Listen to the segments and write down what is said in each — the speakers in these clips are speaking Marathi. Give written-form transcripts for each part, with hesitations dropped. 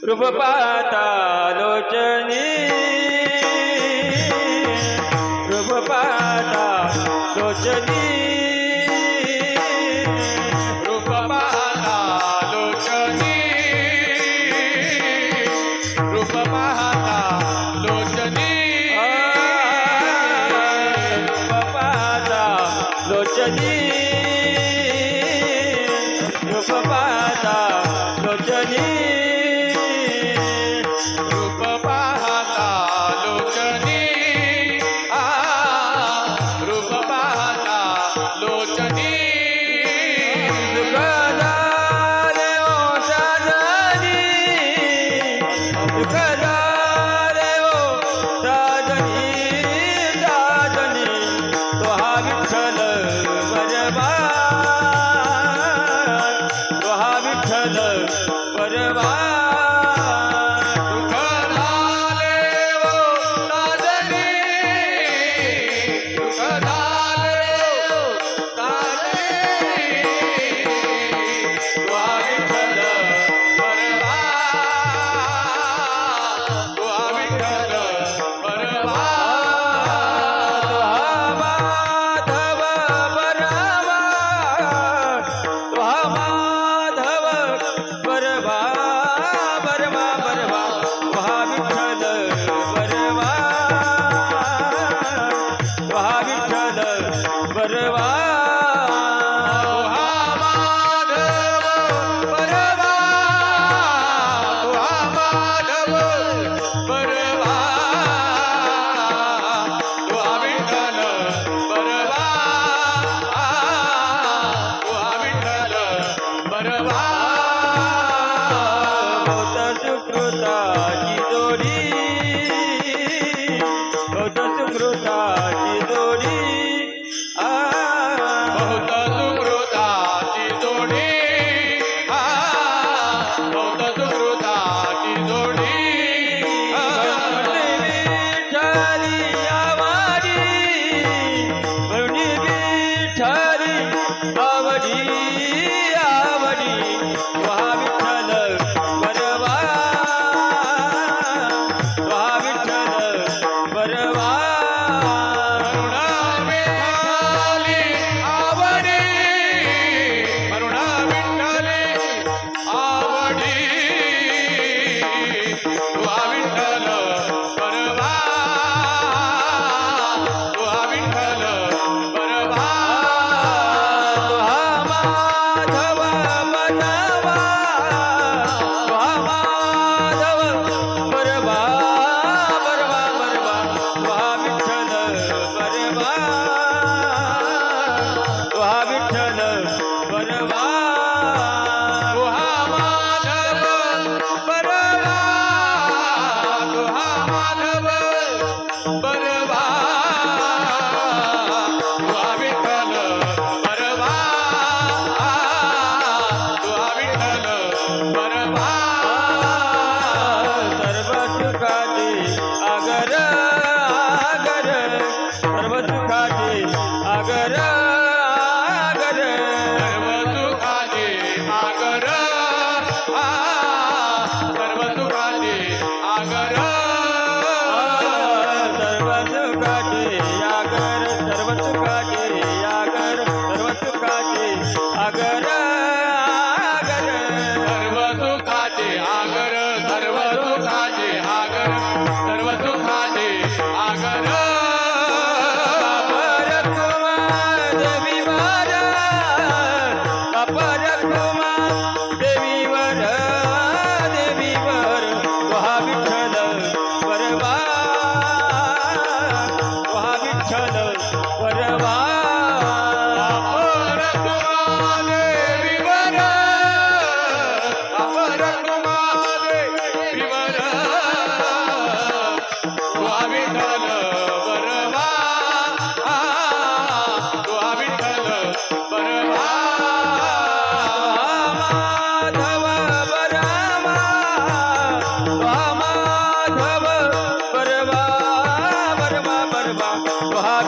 रूप पाहता लोचनी रूप पाहता लोचनी रूप पाहता लोचनी रूप पाहता लोचनी रूप पाहता लोचनी रूप पाहता लोचनी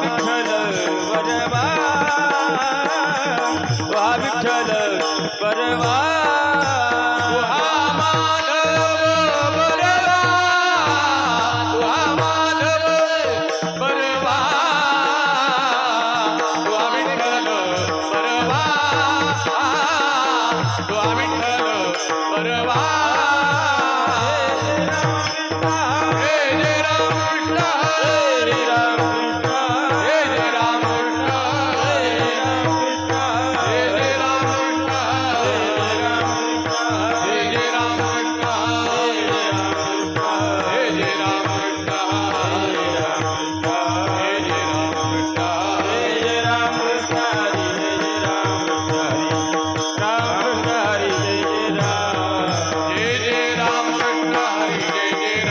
विठ्ठल बरवा वा विठ्ठल बरवा तुहा माधव बरवा तुहा माधव बरवा तुहा विठ्ठल बरवा तुहा विठ्ठल बरवा हे जय रामकृष्ण हरे रामकृष्ण हे जय रामकृष्ण हरे हे जय रामकृष्ण रामकृष्ण हे जय रामकृष्ण हे जय रामकृष्ण हे जय रामकृष्ण जय जय रामकृष्ण हरी जय जय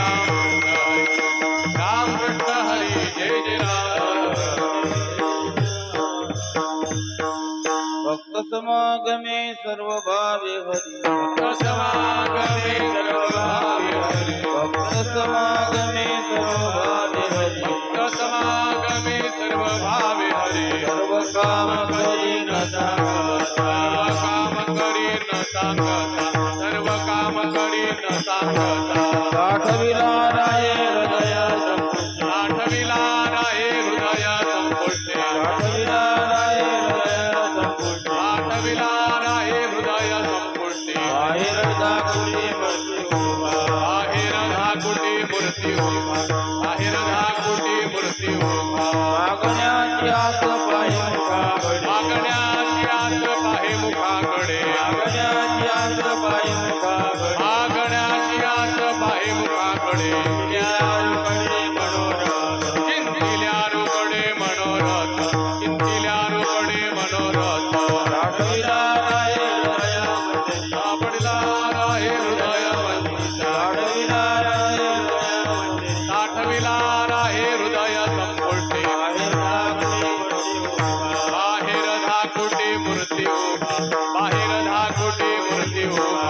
रामकृष्ण हरी रामकृष्ण हरी जय जय भक्त समागमे सर्व भावे हरी समागमे सर्वभावे हरी भक्त समागमे सर्व भावे हरी समागमे सर्वभावे हरी सर्व काम करी न सांगता सर्व काम करी न सांगता सर्व काम करी न सांगता आठविला राय हृदय संपुष्टे आठविला राहे हृदय संपुष्टे आठविला राय हृदय संपुष्टे आठविला राहे हृदय संपुष्टे बाहेर दाखुली मती उभा बाहेर धाकुटी मूर्ती उभा बाहेर धाकुटी मूर्ती उभा मागण्याची आस पायी मुखाकडे मागण्याची आस पाहे मुखाकडे मागण्याची आस पायी मुखाकडे मागण्याची आस पाहे मुखाकडे यारुकडे मनोरथ चिंतिल्या रुकडे मनोरथ चिंतिल्या रुकडे मनोरथ आठविला राय हृदय मंदिरी सापडला राहे हृदय मंदिरा आठविला राय हृदय मंदिरी साठविला राहे हृदय संपुष्टे बाहेर दाखुली मूर्ती उभा बाहेर धाकुटी मूर्ती उभा बाहेर धाकुटी मूर्ती उभा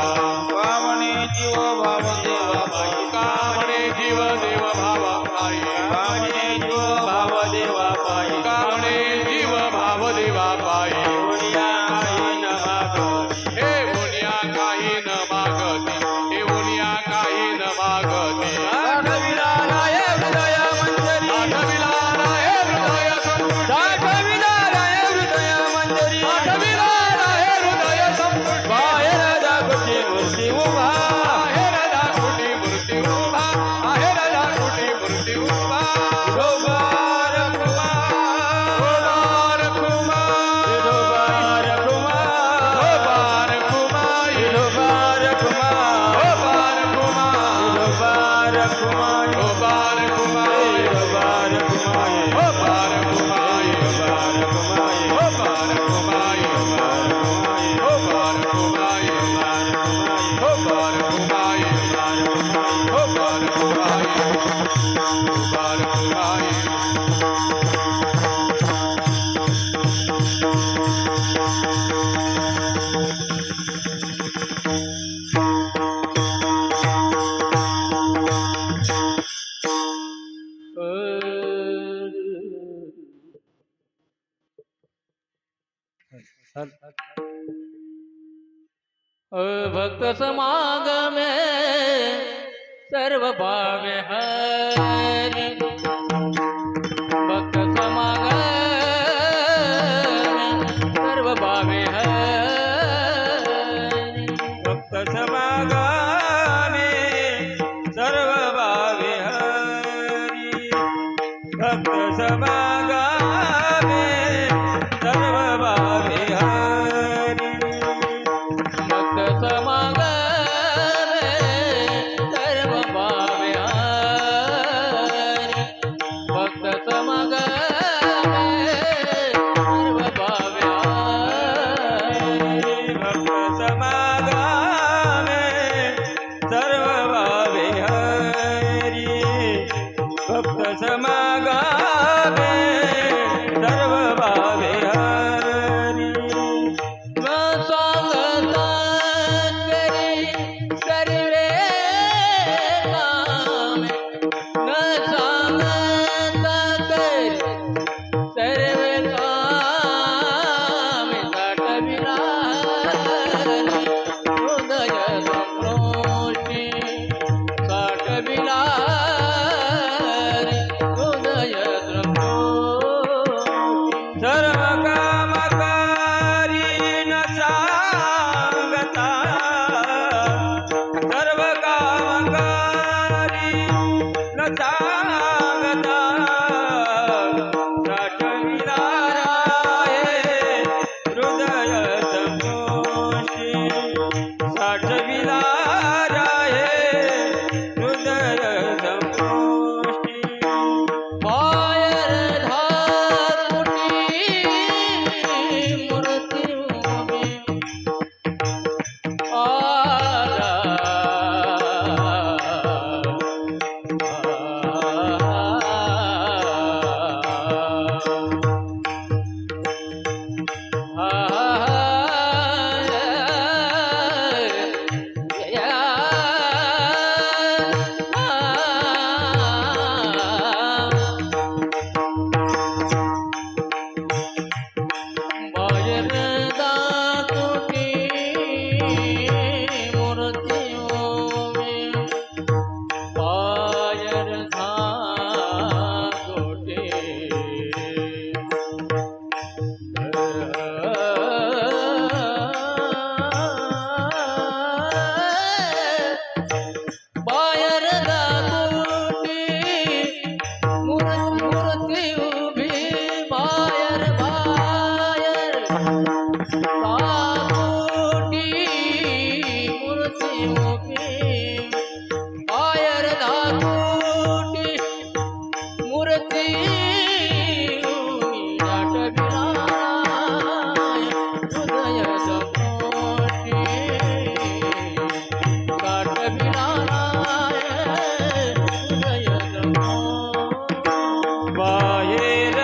कामणे जीव भाव देवा पायी कामणे जीव देव भाव पायी कामणे जीव भाव देवा पायी कामणे जीव भाव देवा पायी पुण्या काही न मागती हे मुनिया काही न मागती हे मुनिया काही न मागती आठविला राय हृदय मंदिरी आठविला राहे हृदय संपुष्टे आठविला राय हृदय मंदिरी आठविला राहे हृदय संपुष्टे बाहेर दाखुली मूर्ती उभा बाहेर धाकुटी मूर्ती उभा बाहेर धाकुटी मूर्ती उभा विठोबार कुमार कुमार कुमार विठोबार कुमार कुमार कुमार विठोबार कुमार कुमार विठोबार कुमार कुमार कुमार विठोबार कुमार कुमार विठोबार कुमार कुमार कुमार विठोबार कुमार कुमार कुमार भक्त समागमे सर्व भावे हरि भक्त समागमे सर्व भावे हरि भक्त समागमे सर्व भावे हरी भक्त समागमे सर्व भावे हरी भक्त समागमे सर्व भावे हरि साठविला राये हृदय संतोषी साठविला राये हृदय संतोषी बाहेर धाकुटी मूर्ती उभी आला बाहेर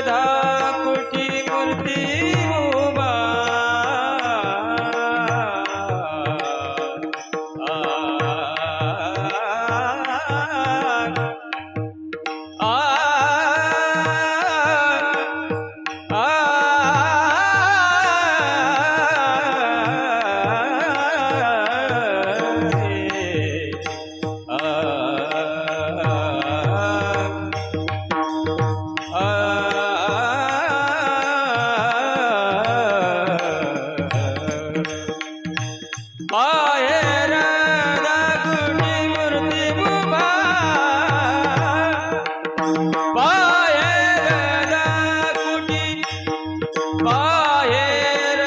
धाकुटी मूर्ती उभा बाहेर धाकुटी मूर्ती उभा बाहेर धाकुटी बाहेर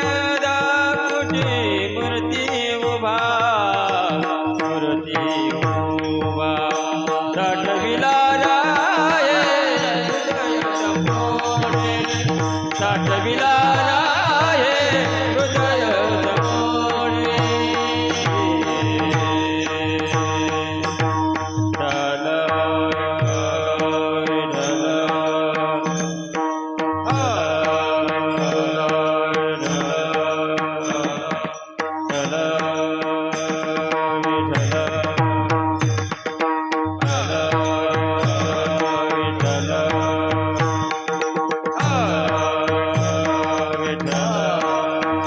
धाकुटी मूर्ती उभा मूर्ती उभा साठविला राये हृदय संतोषी साठविला राये हृदय विठ्ठल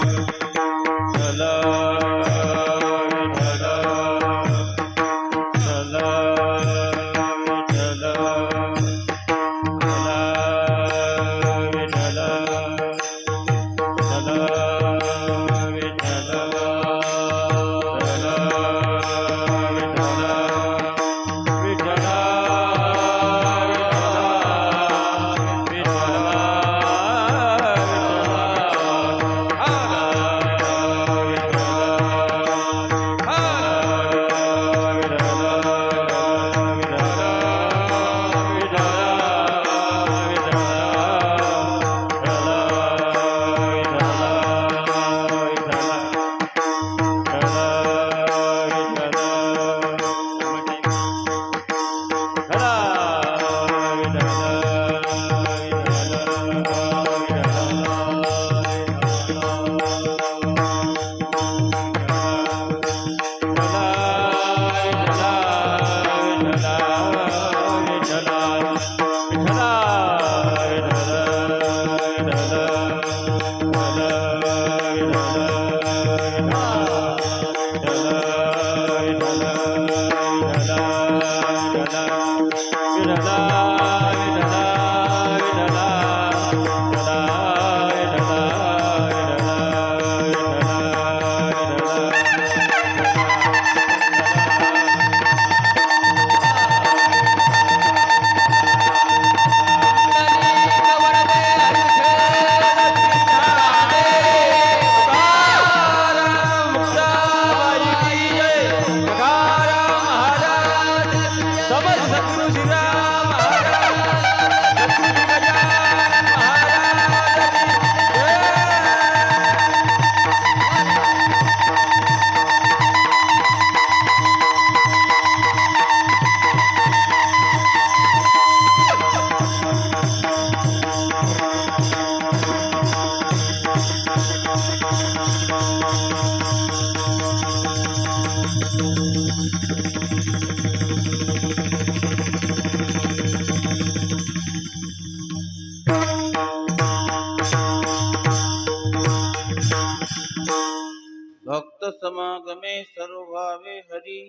समागमे सर्वभावे हरी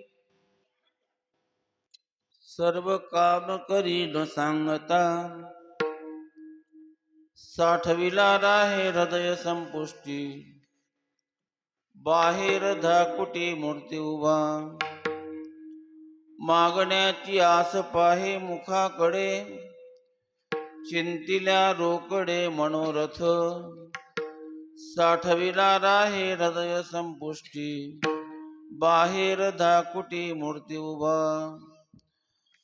सर्व काम करी न सांगता साठविला राहे हृदय संपुष्टी बाहेर धाकुटी मूर्ती उभा मागण्याची आस पाहे मुखाकडे चिंतिल्या रोकडे मनोरथ साठविला राहे हृदय संपुष्टी बाहेर धाकुटी मूर्ती उभा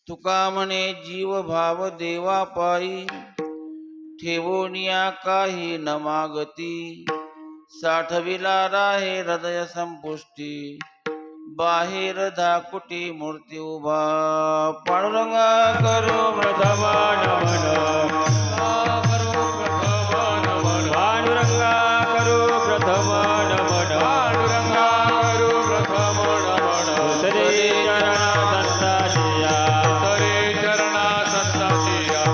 तुका म्हणे जीव भाव देवा पायी ठेवोनिया काही न मागती साठविला राहे हृदय संपुष्टी बाहेर धाकुटी मूर्ती उभा पांडुरंगा करो प्रथम नमन पांडुरंगा करो प्रथम नमन पांडुरंगा करो प्रथम नमन तरी चरणा संताशिया तरे चरणा संतासिया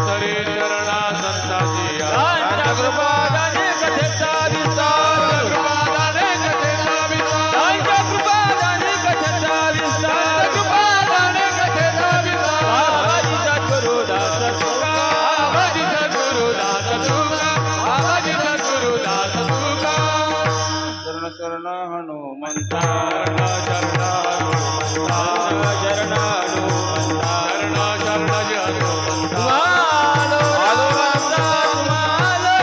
तरे चरणा संतासिया दांच्या कृपादाने कथेचा विस्तार कृपादाने कथेचा विस्तार दांच्या कृपादाने कथेचा विस्तार कृपादाने कथेचा विस्तार बाबाजी सद्गुरु दास तुका बाबाजी सद्गुरु दास तुका बाबाजी सद्गुरु दास तुका शरण शरण हनुमंता शरण शरण शरण हनुमंता शरण शरण हनुमंता आलो रामदूता आलो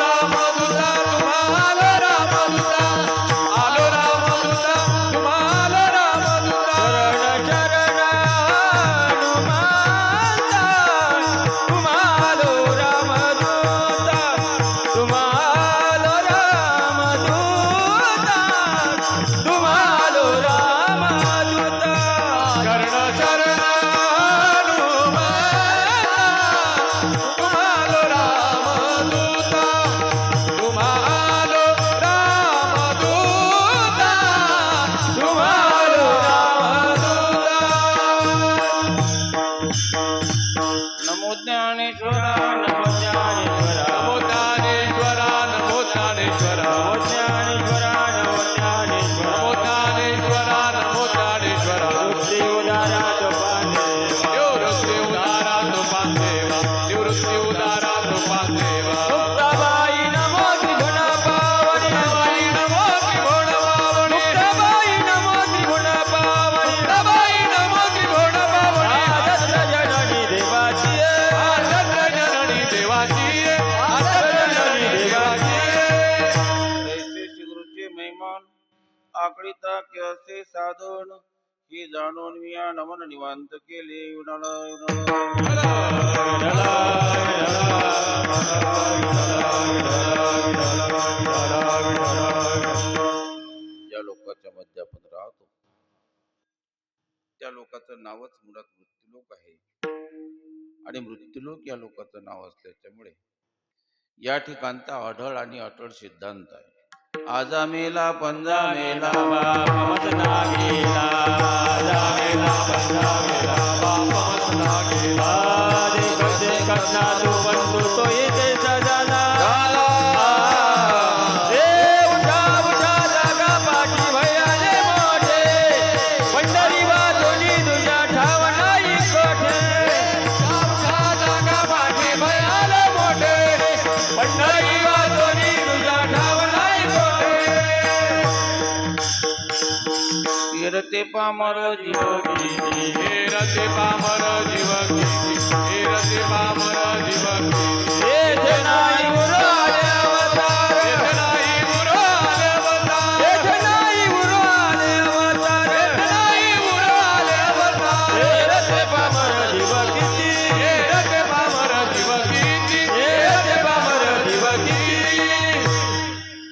रामदूता तुम्हाला रामदूता आलो रामदूता तुम्हाला रामदूता शरण शरण हनुमंता तुम्हालो रामदूता तुम्हालो रामदूता तुम्हालो रामदूता शरण शरण हनुमंता तुम्हाला रामदूता तुम्हाला रामदूता तुम्हाला रामदूता नमो ज्ञानेश्वरा नमो ज्ञानेश्वरा नमो ज्ञानेश्वरा नमो ज्ञानेश्वरा नमो ज्ञानेश्वरा नमो ज्ञानेश्वरा नमो ज्ञानेश्वरा नमो ज्ञानेश्वरा श्री उदारा तुपादेवा निवृत्ती उदारा तुपादेवा निवृत्ती उदारा तुपादेवा मुक्ताबाई नमो त्रिगुण पावनी बाई नमो त्रिगुण पावनी मुक्ताबाई नमो त्रिगुण पावनी बाई नमो त्रिगुण पावनी आदत्त जननी देवाची आदर जननी देवाची आदर जननी देवाची ऐसे श्रीगुरुचे महिमान आकडिता की असे साधन ही जाणून मी या नमन निवांत केले ज्या लोकांच्या मध्ये आपण राहतो त्या लोकांचं नावच मुळात मृत्यूलोक आहे आणि मृत्यूलोक या लोकांचं नाव असल्याच्यामुळे या ठिकाणचा अढळ आणि अटळ सिद्धांत आहे आजा मेला पंजा मेला बापमत नागेला जामेला पंजा मेला बापमत नागेला दे कसे कष्णा तू बंधू तो इथे सजाना रे उठा उठा जागा पाठी भयाले मोठे पंढरी वाजोनी तुझ्या ठाव नाही कोठे जागा पाठी भयाले मोठे पंढरी वाजोनी तुझ्या ठाव नाही कोठे तीरते पामर जीवगी हे रते पामर जीवकी हे रते पामर जीवकी येथे नाही गुरु आले अवतार येथे नाही गुरु आले अवतार येथे नाही गुरु आले अवतार येथे नाही गुरु आले अवतार हे रथे पामर जीव किती हे रते पामर जीवकीची हे रथे पामर जीव किती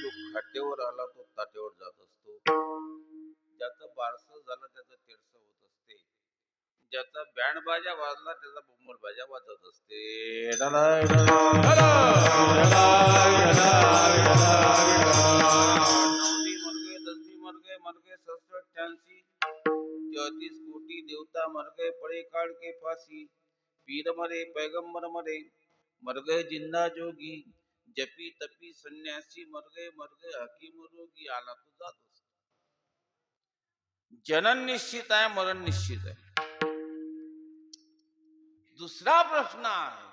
जो खाटेवर आला तो ताटेवर जात असतो ज्याचं बारसं झालं त्याचं तेरसं होत असते ज्याचा बँड बाजा वाजला त्याचा बुंबल बाजा वाजत असते नववी मर गए 10वीं मर गए 67 88 33 कोटी देवता मर गए पड़े काल के फांसी पीर मरे पैगंबर मरे मर गए जिंदा जोगी जपी तपी संन्यासी मर गए हकीम रोगी आला तो जातोस. जनन निश्चित आहे, मरण निश्चित आहे. दुसरा प्रश्न आहे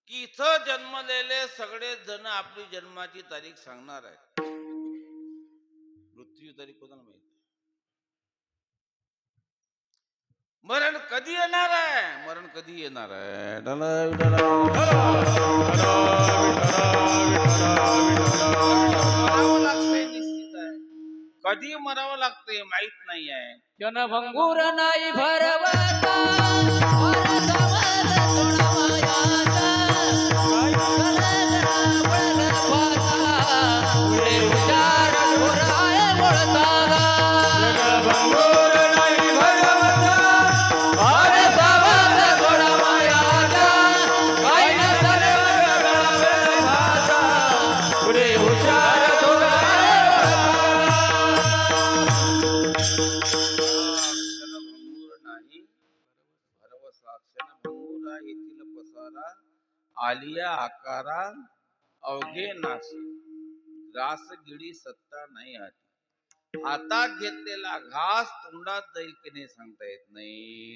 की इथं जन्मलेले सगळे जण आपली जन्माची तारीख सांगणार आहेत. मृत्यू तारीख कोणाला माहिती? मरण कधी येणार आहे? मरण कधी येणार आहे? मरावं लागतंय निश्चित आहे. कधी मरावं लागतंय माहित नाही आहे. जनभंगूर नाही भरवता क्षणभंगूर नाही भरवसा, क्षणभंगुरा येथील पसारा, आलिया आकारा अवघे नाश, ग्रास गिडी सत्ता नाही हाती. हातात घेतलेला घास तोंडात जाईल की नाही सांगता येत नाही.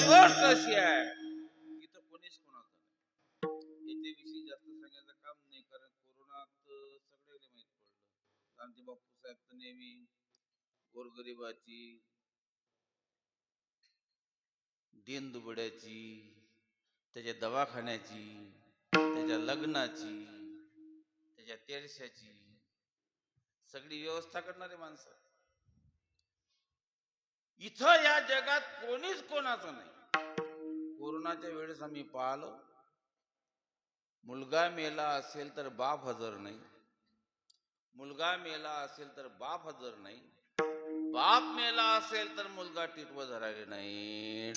गोष्ट अशी आहे इथं कोणीच कोणाचं नाही. याच्याविषयी जास्त सांगायचं काम नाही, कारण कोरोनात सगळ्याला माहित पडलं. आमचे बापू साहेब तर नेहमी गोरगरिबाची, दीनदुबळ्याची, त्याच्या दवाखान्याची, त्याच्या लग्नाची, त्याच्या तेरशाची सगळी व्यवस्था करणारे माणसं. इथं या जगात कोणीच कोणाचं नाही. कोरोनाच्या वेळेस आम्ही पाहिलं, मुलगा मेला असेल तर बाप हजर नाही, मुलगा मेला असेल तर बाप हजर नाही, बाप मेला असेल तर मुलगा टिटव धरायला नाही.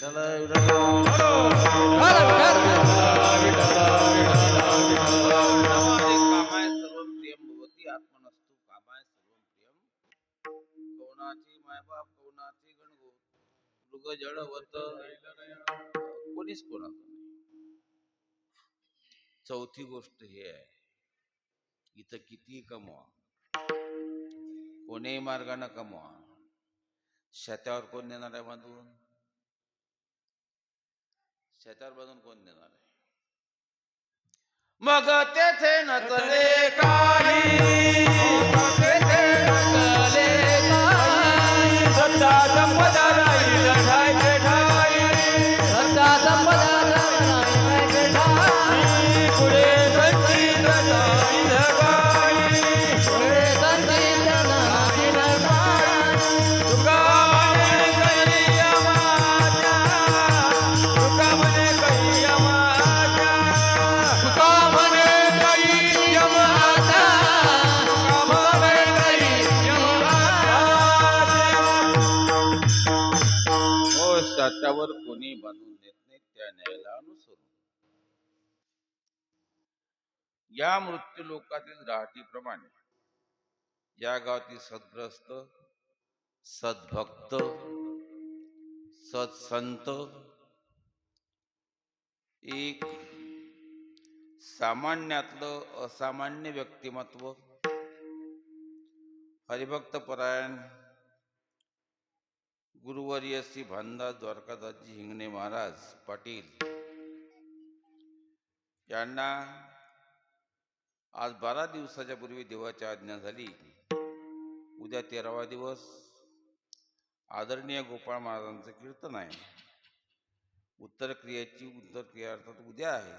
कामाय सर्व प्रियम भवती आत्मनस्तु कामाय सर्व प्रियम. कवनाची मायबाप कवनाची गणगो मृग जडवत कोणीच कोणाचं नाही. चौथी गोष्ट ही आहे, इथं किती कमवा, कोणीही मार्गाने कमवा, शेतावर कोण देणार आहे बांधून? शेतावर बांधून कोण देणार आहे? मग तेथे नचले काही, तेथे नचले काही, सत्ता संपदा राहील ठाई ठाई, सत्ता संपदा राहील ठाई, पुढे संचित राहील काही, पुढे संचित राहील काही. तुका म्हणे कैया माझ्या, तुका म्हणे कैया माझ्या, तुका म्हणे काही यम आता, तुका म्हणे काही यम आता. हो, साच्यावर कोणी बांधून देत नाही, त्या न्यायाला अनुसरून. या मृत्यू लोकातील राहटीप्रमाणे या गावातील सद्ग्रस्त, सद्भक्त, सत्संत एक सामान्यातलं असामान्य व्यक्तिमत्व, हरिभक्त परायण गुरुवर्य श्री भानदास द्वारकादासजी हिंगणे महाराज पाटील यांना आज 12 दिवसाच्या पूर्वी देवाची आज्ञा झाली. उद्या 13वा दिवस आदरणीय गोपाळ महाराजांचं कीर्तन आहे. उत्तर क्रिया अर्थात उद्या आहे.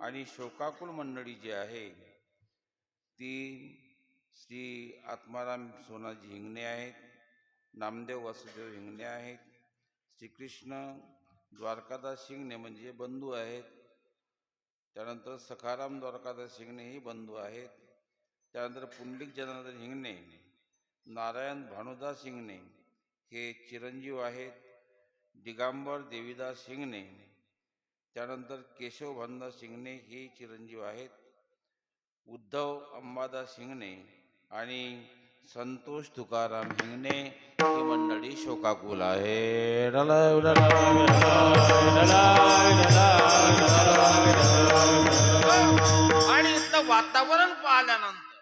आणि शोकाकुल मंडळी जी आहे ती श्री आत्माराम सोनाजी हिंगणे आहेत, नामदेव वासुदेव हिंगणे आहेत, श्रीकृष्ण द्वारकादास हिंगणे म्हणजे बंधू आहेत, त्यानंतर सखाराम द्वारकादास हिंगणे ही बंधू आहेत, त्यानंतर पुंडलिक जनार्दन हिंगणे, नारायण भानुदास हिंगणे हे चिरंजीव आहेत, दिगंबर देवीदास हिंगणे, त्यानंतर केशव भानुदास हिंगणे हे चिरंजीव आहेत, उद्धव अंबादास हिंगणे आणि संतोष तुकाराम हिंगणे ही मंडळी शोकाकुल आहे. आणि इथलं वातावरण पाहिल्यानंतर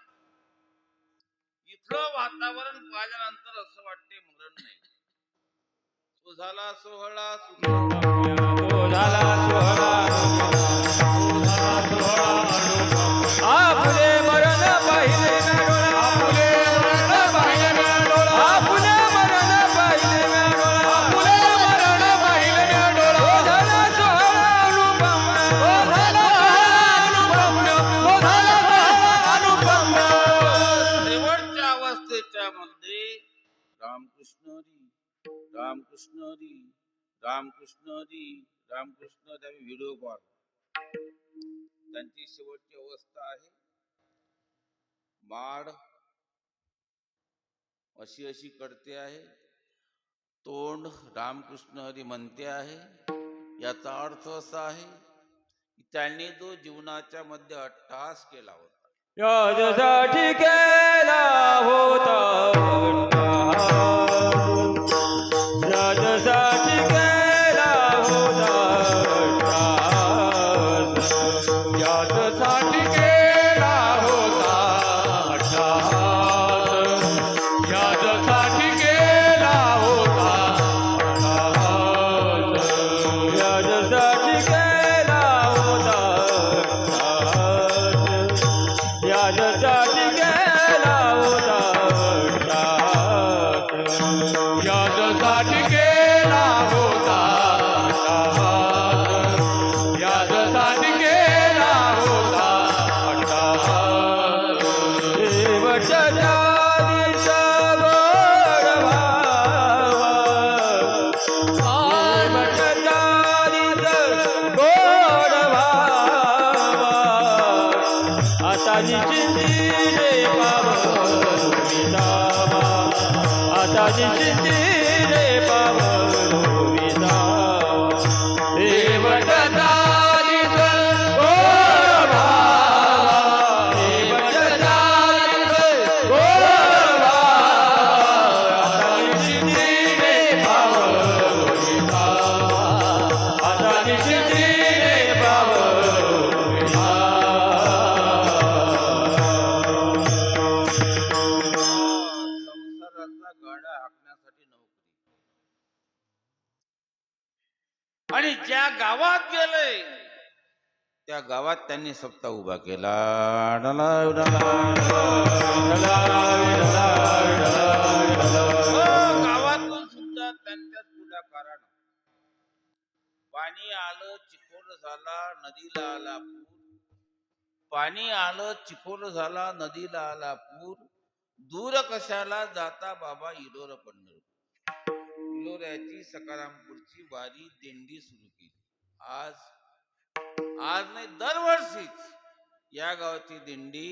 असं वाटते मरण नाही. तो झाला सोहळा आपुले मरण पाहिले ना डोळा, आपुले मरण पाहिले ना डोळा, आपुले मरण पाहिले ना डोळा, आपुले मरण पाहिले ना डोळा. हो झाला सोहळा अनुपम, हो झाला अनुपम, हो झाला अनुपम. शेवटच्या अवस्थेच्या मध्ये रामकृष्ण हरी, रामकृष्ण हरी, रामकृष्ण हरी, रामकृष्ण हरी आम्ही व्हिडिओ कॉल. त्यांची शेवटची अवस्था आहे. माड अशी अशी करते आहे, तोंड रामकृष्ण हरी म्हणते आहे. याचा अर्थ असा आहे की त्यांनी जो जीवनाच्या मध्ये अट्टहास केला होता, याच्यासाठी केला होता अट्टहास, याच्यासाठी केला होता अट्टहास, याच्यासाठी केला होता अट्टहास, याच्यासाठी केला होता अट्टहास, याच्यासाठी केला होता अट्टहास, याच्यासाठी केला होता अट्टहास, याच्यासाठी केला होता अट्टहास, याच्यासाठी केला होता अट्टहास. शेवटच्या दिवसा गोड भावा, शेवटच्या दिवसा गोड भावा, आता निश्चिती रे पावन विसावा, आता निश्चिती रे पावन विसावा. शेवटचा दिवस गोड भावा, शेवटचा दिवस गोड भावा, आता निश्चिती रे पावन विसावा, आता निश्चिती रे पावन संसाराचा गाडा हाकण्यासाठी नोकरी. आणि ज्या गावात गेले त्या गावात त्यांनी सप्ताह उभा केला. गावातून सुद्धा त्यांच्याच पुढाकारानं पाणी आलं, चिखोल झाला, नदीला आला पूर. पाणी आलं, चिखोल झाला, नदीला आला पूर. दूर कशाला जाता बाबा इलोर पंढरपूर. इलोऱ्याची सकारामपूरची वारी दिंडी सुरू केली. आज नाही, दरवर्षीच या गावाची दिंडी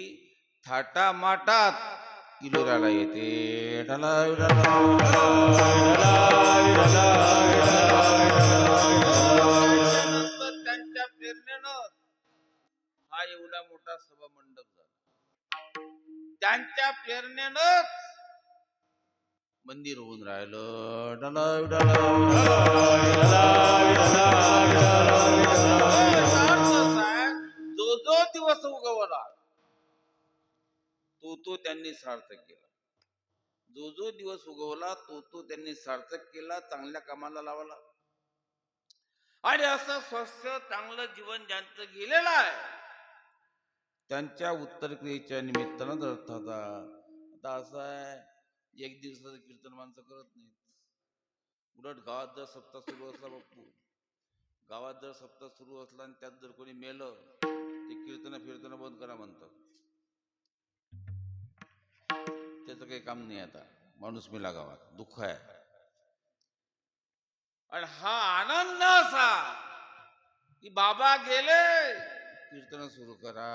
थाटामाटात इलोऱ्याला येते. त्यानंतर त्यांच्या प्रेरणेनं हा एवढा मोठा सभा मंडप झाला. त्यांच्या प्रेरणेनंच मंदिर होऊन राहिलं. जो जो दिवस उगवला तो त्यांनी सार्थक केला. जो जो दिवस उगवला तो त्यांनी सार्थक केला, चांगल्या कामाला लावला. आणि असं स्वस्थ चांगलं जीवन ज्यांचं गेलेलं आहे त्यांच्या उत्तरक्रियेच्या निमित्तानं अर्थात आता असं आहे, एक दिवसाचं कीर्तन माणसं करत नाहीत. उलट गावात जर सप्ताह सुरू असला, बापू गावात जर सप्ताह सुरू असला आणि त्यात जर कोणी मेलं ते कीर्तन बंद करा म्हणतात. त्याचं काही काम नाही. आता माणूस मेला गावात, दुःख आहे. आणि हा आनंद असा की बाबा गेले, कीर्तन सुरू करा.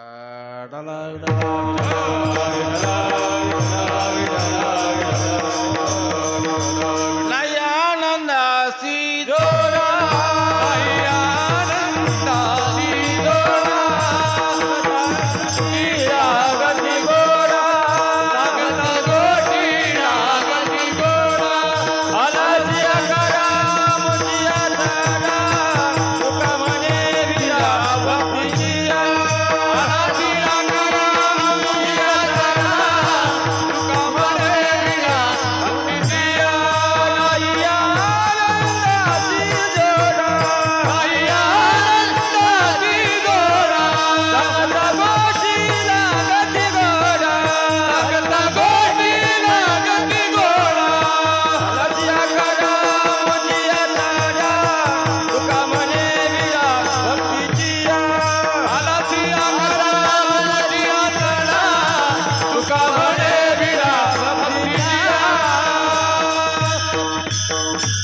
नाही आनंदासी दोरा, आनंदासी दोरा, रागती गोरा, रागती गोटी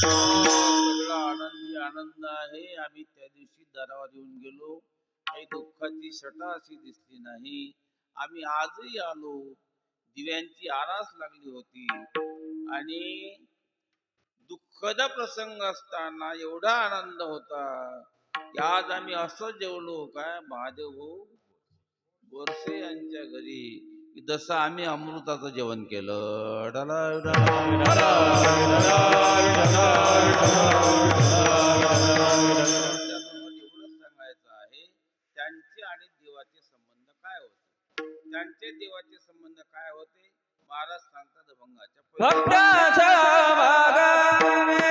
सगळा आनंदी आनंद आहे. आम्ही त्या दिवशी दारावर येऊन गेलो, काही दुःखाची छटा अशी दिसली नाही. आम्ही आजही आलो, दिव्यांची आरास लागली होती आणि दुःखद प्रसंग असताना एवढा आनंद होता की आज आम्ही असं जेवलो काय महादेव भाऊ बोरसे यांच्या घरी की जसं आम्ही अमृताचं जेवण केलं. एवढंच सांगायचं आहे, त्यांचे आणि देवाचे संबंध काय होते. त्यांचे देवाचे संबंध काय होते महाराज सांगतात अभंगाच्या भक्ताचा भागावे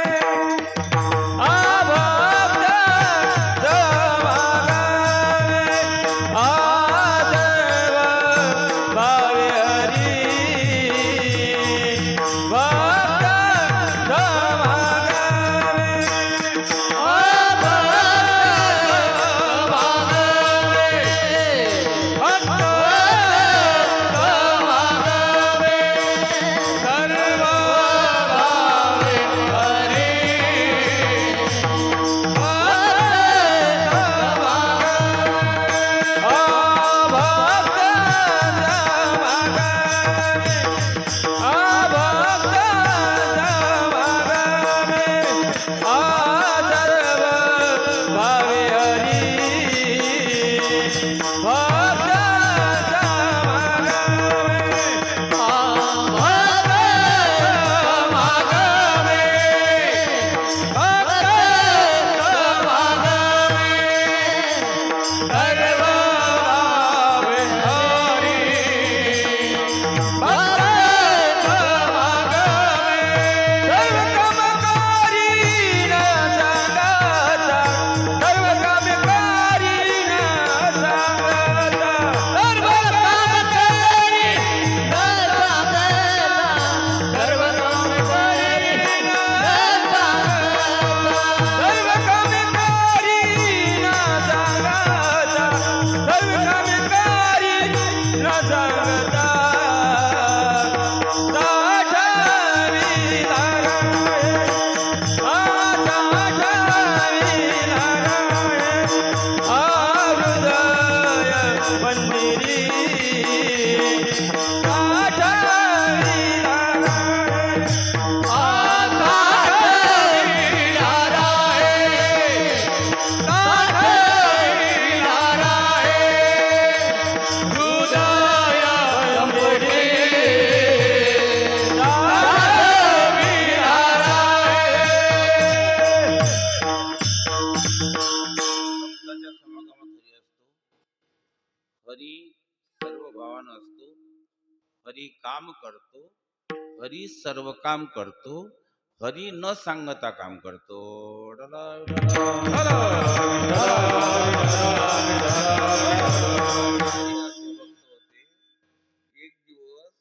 हरी सर्व भावानं असतो, हरी काम करतो, हरी सर्व काम करतो, हरी न सांगता काम करतो. एक दिवस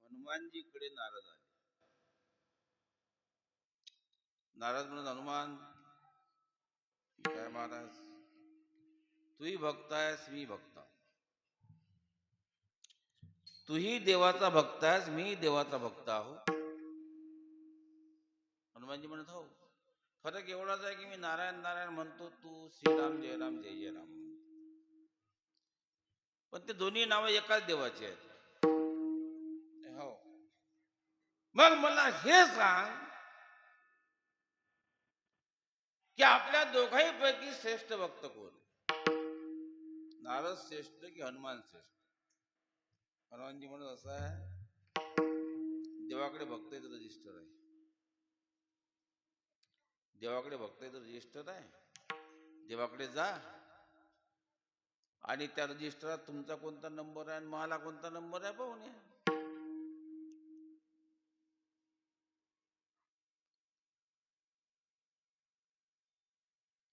हनुमानजीकडे नारद आले. नारद म्हणून हनुमान काय महाराज तूही भक्त आहेस मी भक्त, तूही देवाचा भक्त आहेस मी देवाचा भक्त आहो. हनुमानजी म्हणत हो, फरक एवढाच आहे की मी नारायण नारायण म्हणतो, तू श्रीराम जय राम जय जय राम. पण ते दोन्ही नावं एकाच देवाची आहेत. हो, मग मला हे सांग की आपल्या दोघाही पैकी श्रेष्ठ भक्त कोण, नारद श्रेष्ठ की हनुमान श्रेष्ठ. हनुमानजी म्हणत असं आहे, देवाकडे भक्ताचं रजिस्टर आहे, देवाकडे भक्ताचं रजिस्टर आहे. देवाकडे जा आणि त्या रजिस्टरात तुमचा कोणता नंबर आहे आणि मला कोणता नंबर आहे पाहून या.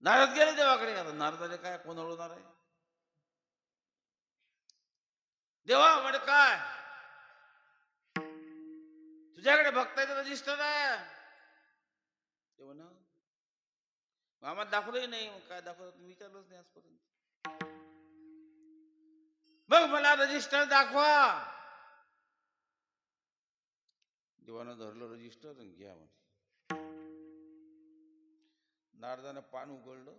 नारद गेले देवाकडे. आता नारदाने काय कोण ओळखणार आहे. देवा म्हणे काय तुझ्याकडे भक्ताचं रजिस्टर आहे ते म्हणा. आम्हाला दाखवलंही नाही. मग काय दाखवलं तुम्ही विचारलंच नाही आजपर्यंत. मग मला रजिस्टर दाखवा. देवानं धरलं रजिस्टर घ्या म्हणे. नारदानं पान उघडलं.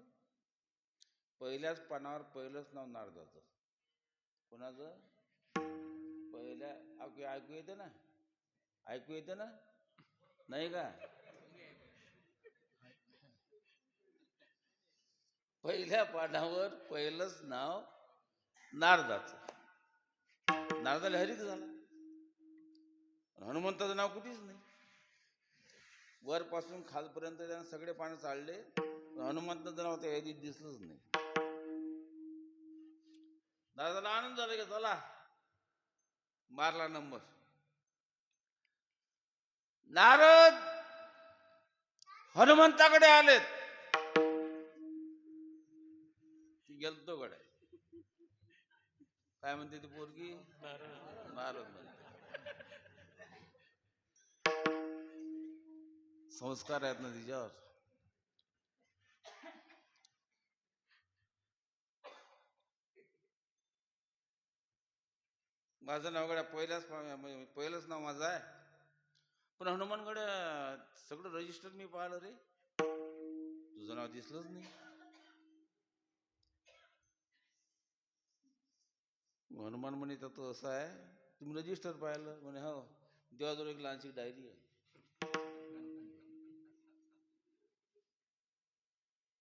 पहिल्याच पानावर पहिलंच नाव नारदाचं. कोणाचं? पहिल्या ऐकू येते ना? ऐकू येते ना? नाही का? पहिल्या पानावर पहिलंच नाव नारदाचं. नारदाला हरिक झाला. हनुमंताचं नाव कुठेच नाही. वरपासून खालपर्यंत त्यानं सगळे पानं चालले, हनुमंताचं नाव त्या यादीत दिसलंच नाही. नारदाला आनंद झाला की चला मारला नंबर. नारद हनुमंताकडे आलेत. गेलतो गड्या. काय म्हणते ती पोरगी? नारद म्हणते. संस्कार आहेत ना तिच्यावर. माझं नाव गड्या पहिलंच नाव माझं आहे. पण हनुमानगड्या सगळं रजिस्टर मी पाहिलं रे, तुझं नाव दिसलंच नाही. हनुमान म्हणे तर असं आहे, तुम्ही रजिस्टर पाहिलं? म्हणे हो. देवाजवळ एक लहानशी डायरी आहे.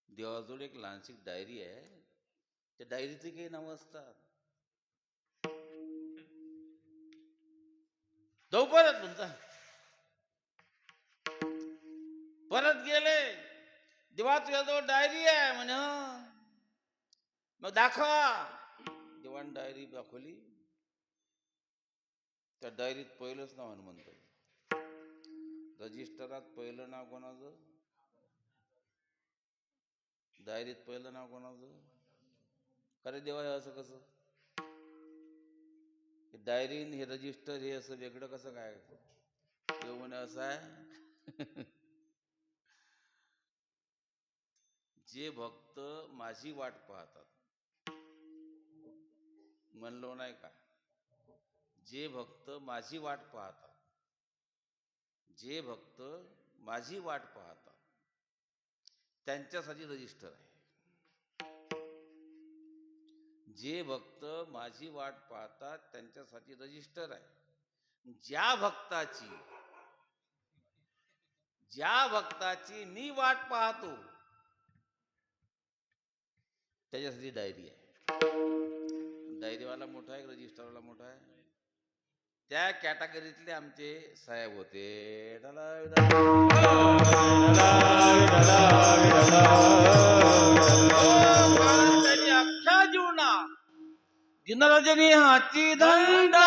देवाजवळ एक लहानशी डायरी आहे. त्या डायरीचे काही नाव असतात. जाऊ परत म्हणता. परत गेले. देवा तुझ्याजवळ डायरी आहे म्हणे. मग दाखवा. देवान डायरी दाखवली. त्या डायरीत पहिलंच नाव हनुमंत. रजिस्टरात पहिलं नाव कोणाचं? डायरीत पहिलं नाव कोणाचं? अरे देवा, हे असं कसं? डायरी हे रजिस्टर हे असं वेगळं कसं काय? देव म्हणे असं आहे. जे भक्त माझी वाट पाहतात, म्हणलो नाही का? जे भक्त माझी वाट पाहतात, जे भक्त माझी वाट पाहतात त्यांच्यासाठी रजिस्टर आहे. जे भक्त माझी वाट पाहतात त्यांच्यासाठी रजिस्टर आहे. ज्या भक्ताची मी वाट पाहतो त्याच्यासाठी डायरी आहे. डायरीवाला मोठा आहे, रजिस्टरवाला मोठा आहे. त्या कॅटेगरीतले आमचे साहेब होते. अख्ख्या जीवनात दिनरजनी हाची धंदा,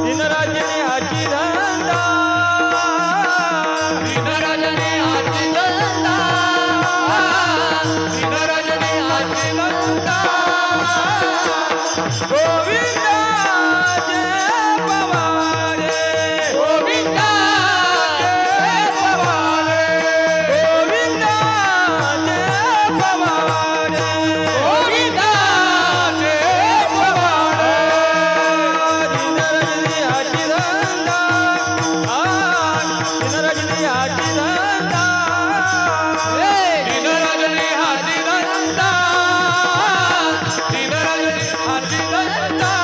दिनराजनी हाची धंदा, दिनराजनी हाची धंदा, दिनराजनी हाची धंदा. गोविंदा जय भवानी, गोविंदा जय भवानी, गोविंदा जय भवानी, गोविंदा जय भवानी. दिनरजनी हाची धंदा, दिनरजनी हाची धंदा, दिनराजनी हाची धंदा, दिनराजनी हाची धंदा.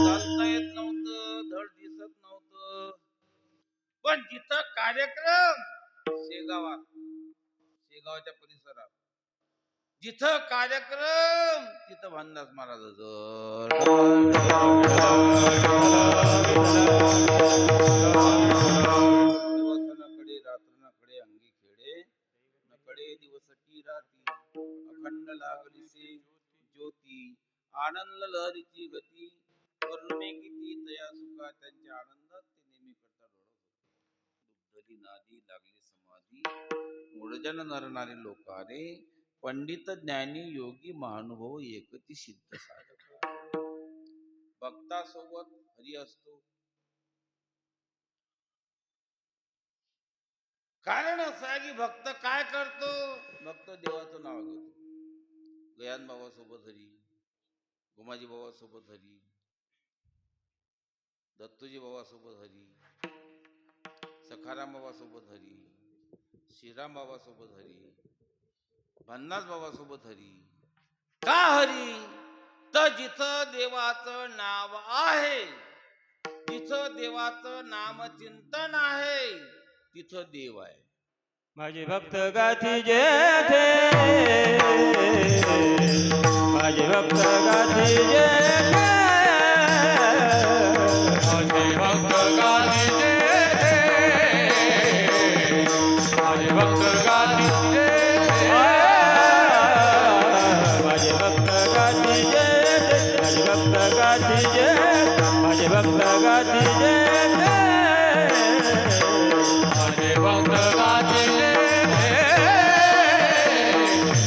चालता येत नव्हतं, धड दिसत नव्हतं. पण जिथं कार्यक्रम शेगावच्या परिसरात जिथं कार्यक्रम तिथं भानदास दिवसनाकडे रात्रनाकडे अंगी खेळे, नकडे दिवस की राती. अखंड लागली से ज्योती, आनंद लहरीची गती. वर्णने किती तया सुखा, त्यांच्या आनंदात ते नेहमी करता डोळत होते. दुग्धली नादी लागली समाधी, मूळजन नरनारी लोकारे. पंडित ज्ञानी योगी महानुभव एकती सिद्ध साधक. भक्तासोबत हरी असतो. कारण असं आहे की भक्त काय करतो? भक्त देवाचं नाव घेतो. गयान बाबासोबत हरी, गोमाजी बाबासोबत हरी, दत्तूजी बाबासोबत हरी. सखाराम बाबा सोबत हरी, श्रीराम बाबा सोबत हरी, भन्नास बाबा सोबत हरी. का हरी? तर जिथं देवाचं नाव आहे, जिथं देवाचं नामचिंतन आहे, तिथं देव आहे. माझे भक्त गाठी जेथे, माझे भक्त गाठी जेथे, माझे भक्त गाठी जेथे, माझे भक्त गाठी जेथे, माझे भक्त गाठी जेथे, माझे भक्त गाठी जेथे, माझे भक्त गाठी जेथे, माझे भक्त गाठी जेथे,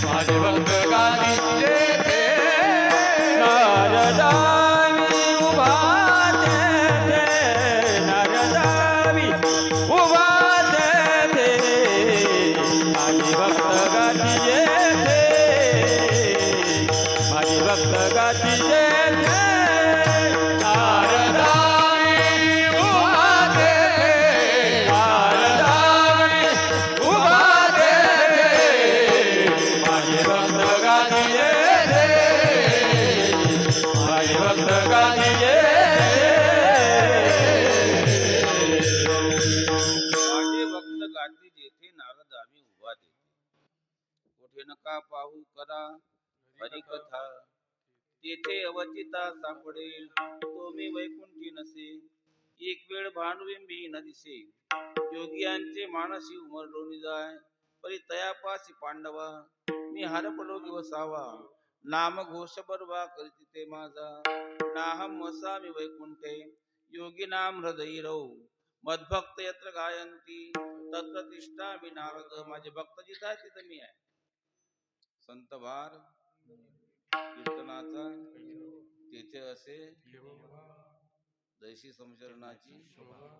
माझे भक्त गाठी जेथे, नारदावी उभा तेथे, नारदावी उभा तेथे, माझे भक्त गाठी जेथे, माझे भक्त गाठी जेथे, नारदावी उभा तेथे, नारदावी उभा तेथे, माझे भक्त गाठी जेथे, माझे भक्त गाठी जेथे. माझे भक्त गाठी जेथे नारदावी उभा तेथे. कोठे नका पाहू करा हरिकथा, तेथे अवचिता सापडेल तो मी वैकुंठी नसे. एक वेळ भानुबिंबी न दिसे, योगियांचे मानसी उमरडोनी जाय. परी तयापासी पांडवा, मी हरपलो की वसावा. नाम घोष बरवा करीती ते माझा, नाहम वसामी वैकुंठे. योगी नाम हृदयी रहो, मद्भक्त यत्र गायंती, तत्र तिष्ठामि नारद. माझे भक्त जिथं आहे तिथं मी आहे. संत भार कीर्तनाचा तेथे असे जैशी समचरणाची.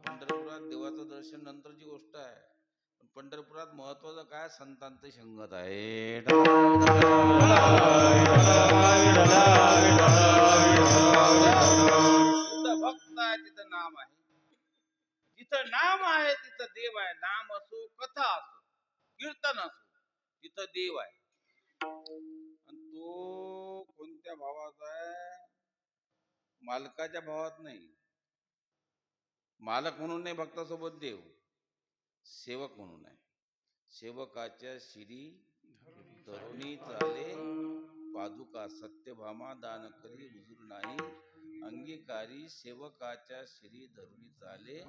पंढरपुरात देवाचं दर्शन नंतरची गोष्ट आहे, पण पंढरपुरात महत्वाचं काय? संतांची संगत आहे. जिथं भक्त आहे तिथं नाम आहे, जिथं नाम आहे तिथं देव आहे. नाम असो, कथा असो, कीर्तन असो, तिथं देव आहे. आणि तो कोणत्या भावात आहे? मालकाच्या भावात नाही. मालक म्हणून नाही भक्तासोबत देव, सेवक म्हणून आहे. सेवकाच्या शिरी धरुणी चाले, पादुका सत्यभामा दान करी हुजूर नाही. अंगीकारी सेवकाच्या शिरी धरुणी चाले,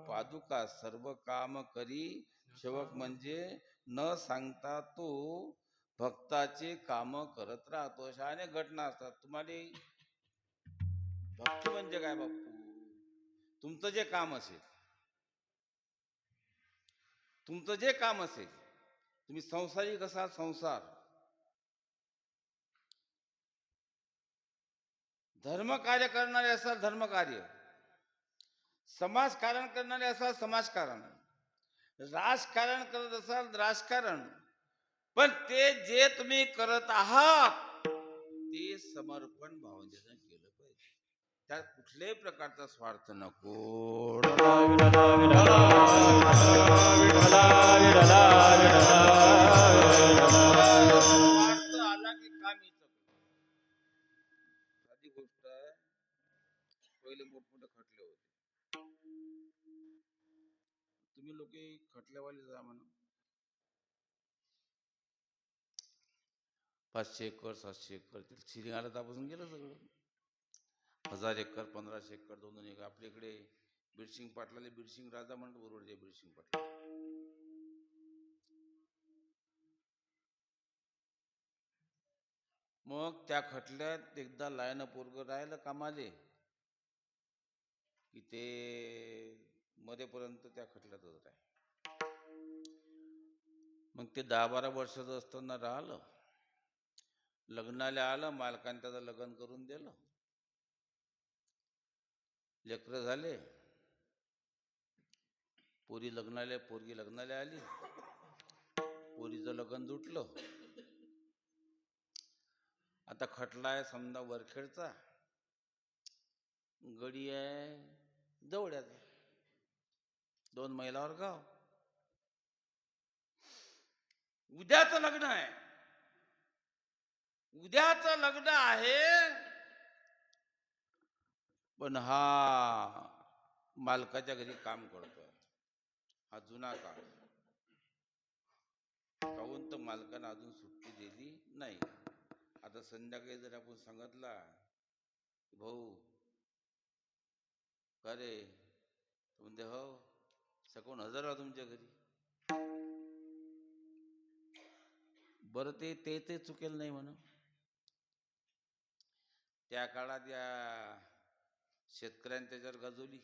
पादुका सर्व काम करी. सेवक म्हणजे न सांगता तो भक्ताचे काम करत राहतो. अशा अनेक घटना असतात. तुम्हाला भक्ती म्हणजे काय बाप्पू? तुमचं जे काम असेल, तुमचं जे काम असेल, तुम्ही संसारिक असाल संसार, धर्मकार्य करणारे असाल धर्मकार्य, समाजकारण करणारे असाल समाजकारण, राजकारण करत असाल राजकारण, पण ते जे तुम्ही करत आहात ते समर्पण भावनेनं केलं पाहिजे. त्यात कुठल्याही प्रकारचा स्वार्थ नको. स्वार्थ आला की कामीचं. साधी गोष्ट आहे, पहिले मोठमोठे खटले होते. तुम्ही लोक खटल्यावाले जा म्हणा, 500 एकर 700 एकर सिरिंगाला तापासून गेलं सगळं. 1000 एकर 1500 एकर 2 एकर. आपल्या इकडे बिरसिंग पाटलाले बिरसिंग राजा म्हणतो, बरोबर जे बिरसिंग पाटला. मग त्या खटल्यात एकदा लायन पोरग राहिलं कामाले की ते मरेपर्यंत त्या खटल्यातच राहील. मग ते 10-12 वर्षाचं असताना राहिलं, लग्नाला आलं, मालकाने त्याचं लग्न करून दिलं, लेकरं झाले, पोरगी लग्नाला आली, पोरीचं लग्न जुटलं. आता खटला आहे समजा वरखेडचा, गडी आहे जवळ्याचा. 2 महिलावर गाव. उद्याचं लग्न आहे, उद्याचं लग्न आहे. पण हा मालकाच्या घरी काम करतोय. हा जुना काळ. काहून तर मालकानं अजून सुट्टी दिली नाही. आता संध्याकाळी जर आपण सांगितला, भाऊ का रे, म्हणते हो सकाळून हजर राहा तुमच्या घरी. बरं ते चुकेल नाही म्हणून. त्या काळात या शेतकऱ्यांनी त्याच्यावर गाजवली.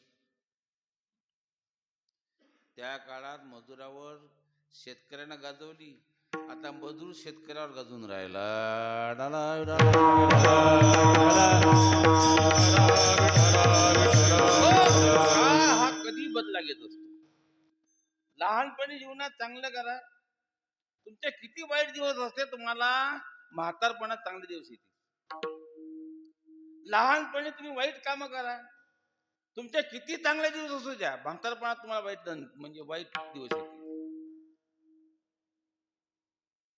त्या काळात मजुरावर शेतकऱ्यांना गाजवली. आता मजूर शेतकऱ्यावर गाजून राहिला. हा कधी बदला घेत असतो. लहानपणी जीवनात चांगलं करा. तुमचे किती वाईट दिवस असते तुम्हाला म्हातारपणात चांगले दिवस येतील. लहानपणी तुम्ही वाईट कामं करा, तुमचे किती चांगले दिवस असू द्या, म्हातारपणात तुम्हाला वाईट दिवस येतील.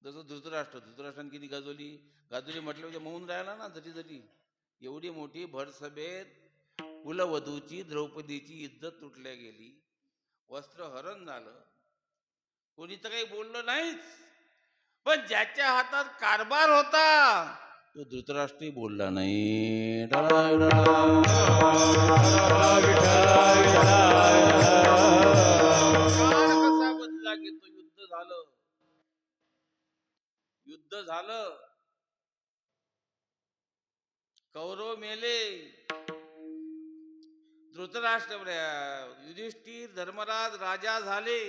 जसं धृतराष्ट्राने किती गाजवली म्हटलं म्हणजे मौन राहिला ना. जरी एवढी मोठी भरसभेत कुलवधूची द्रौपदीची इज्जत तुटल्या गेली, वस्त्रहरण झालं, कोणी तर काही बोललं नाहीच. पण ज्याच्या हातात कारभार होता तो धृतराष्ट्रही बोलला नाही. कसा बदला घेतो. युद्ध झालं, कौरव मेले, धृतराष्ट्र युधिष्ठिर धर्मराज राजा झाले.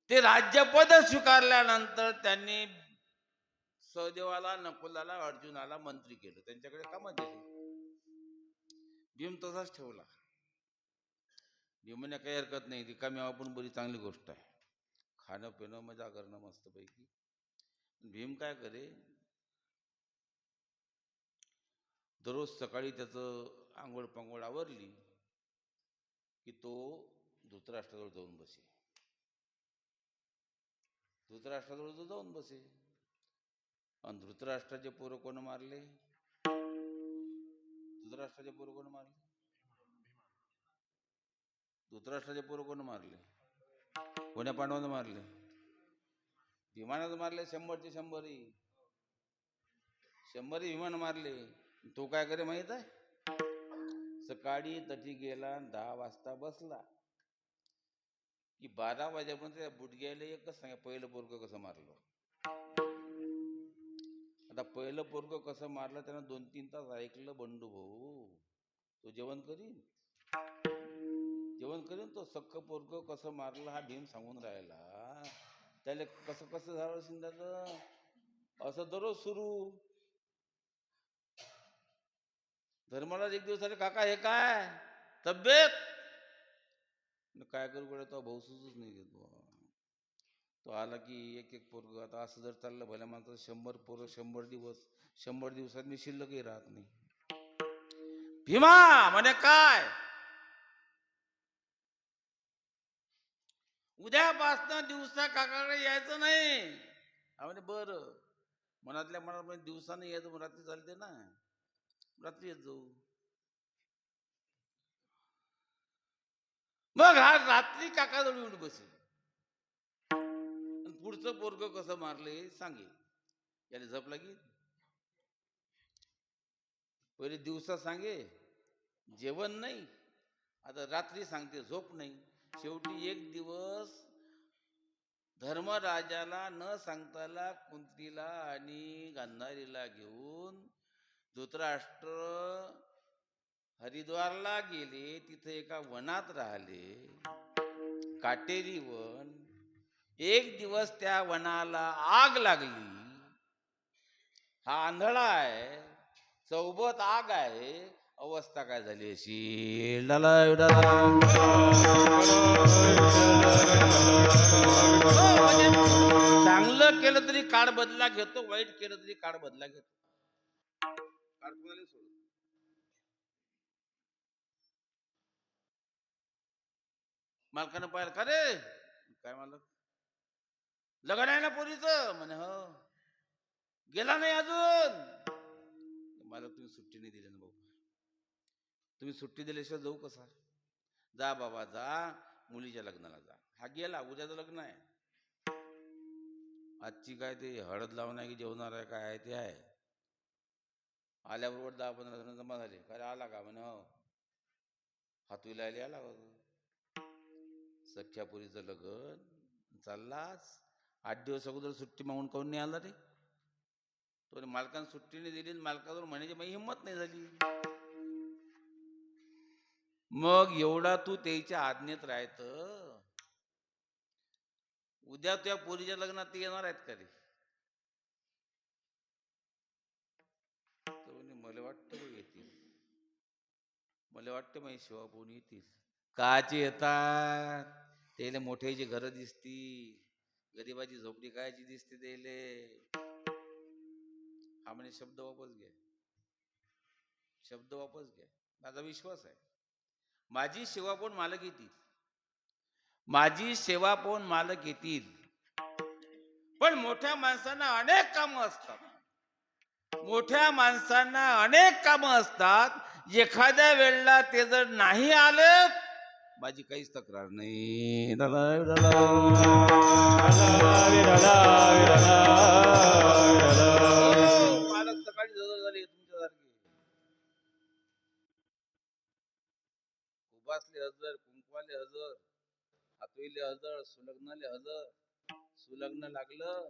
ते राज्यपद स्वीकारल्यानंतर त्यांनी सहदेवाला, नकुलाला, अर्जुनाला मंत्री केलं, त्यांच्याकडे कामं दिली. भीम तसाच ठेवला. भीमने काही हरकत नाही, रिकामी आपण बरी चांगली गोष्ट आहे, खाणं पिणं मजा करणं मस्तपैकी. भीम काय करे, दररोज सकाळी त्याचं आंघोळ पांघोळ आवरली की तो धृतराष्ट्राजवळ जाऊन बसे. आणि धृतराष्ट्राचे पोरं कोण मारले? धृतराष्ट्राचे पोरं कोण मारले? कोण्या पांडवानं मारले? भीमानं मारले. 100चे 100 भीमानं मारले. तो काय करे माहित आहे? सकाळी तटी गेला, 10 वाजता बसला की 12 वाजेपर्यंत त्या बुटग्याला एकच सांगा, पहिलं पोरगं कसं मारलं. आता पहिलं पोरगं कसं मारलं त्यानं 2-3 तास ऐकलं. बंडू भाऊ तो जेवण करीन तो सक्क पोरगं कसं मारलं हा भीम सांगून राहिला. त्याला कसं झालं शिंदाचं असं दररोज सुरू. धर्मराज एक दिवस आले, काका हे काय तब्येत? काय करू कडे तो भाऊ सुचूच नाही घेत. तो आला की एक पोरग. आता असं जर चाललं भल्या माणसं 100 पोरं 100 दिवसात मी शिल्लकही राहत नाही. भीमा म्हणे काय, उद्यापासनं दिवसा काकाकडे यायचं नाही. म्हणजे बरं. मनातल्या मनात दिवसानं यायचं, रात्री चालते ना, रात्री येत जाऊ. मग हा रात्री काकाजवळ येऊन बसेल. पुढचं पोरग कसं मारले सांगे. याने झप लागेल. पहिले दिवसा सांगे जेवण नाही, आता रात्री सांगते झोप नाही. शेवटी एक दिवस धर्मराजाला न सांगताला कुंतीला आणि गांधारीला घेऊन धृतराष्ट्र हरिद्वारला गेले. तिथे एका वनात राहिले, काटेरी वन. एक दिवस त्या वनाला आग लागली. हा आंधळा आहे, चौबत आग आहे, अवस्था काय झाली अशी. चांगलं केलं तरी काळ बदला घेतो, वाईट केलं तरी काळ बदला घेतो. काळ कोणाला सोडतो. मालकानं पाहिलं का रे काय मालक लग्न आहे ना पोरीचं म्हणे हो गेला नाही अजून मालक तुम्ही सुट्टी नाही दिली ना भाऊ तुम्ही सुट्टी दिल्याशिवाय जाऊ कसा जा बाबा जा मुलीच्या लग्नाला जा हा गेला उद्याचं लग्न आहे आजची काय ते हळद लावून आहे की जेवणार आहे काय आहे ते आहे आल्याबरोबर 10-15 जण जमा झाले काय आला का म्हणे हो हातवीला आला सख्या पुरीचं लग्न चाललास 8 दिवस अगोदर सुट्टी मागून काऊन नाही आला रे तो मालकानं सुट्टी नाही दिली मालकावर म्हणायची माझी हिंमत नाही झाली मग एवढा तू त्याच्या आज्ञेत राहत उद्या तुझ्या पोरीच्या लग्नात ते येणार आहेत का रे मला वाटतं येतील मला वाटतं माझी शिवा पोहून येतील काची येतात त्याला मोठ्याची घरं दिसती गरीबाची झोपडी कायची दिसते त्याले हा म्हणे शब्द वापस घ्या शब्द वापस घ्या माझा विश्वास आहे माझी सेवा पण मालक येतील माझी सेवा पण मालक येतील पण मोठ्या माणसांना अनेक कामं असतात मोठ्या माणसांना अनेक कामं असतात एखाद्या वेळेला ते जर नाही आले माझी काहीच तक्रार नाही मालक सकाळी जवळ झाले तुमच्यासारखे उभासले हजर कुंकवाले हजर हातोईले हजर सुलग्नाले हजर सुलग्न लागलं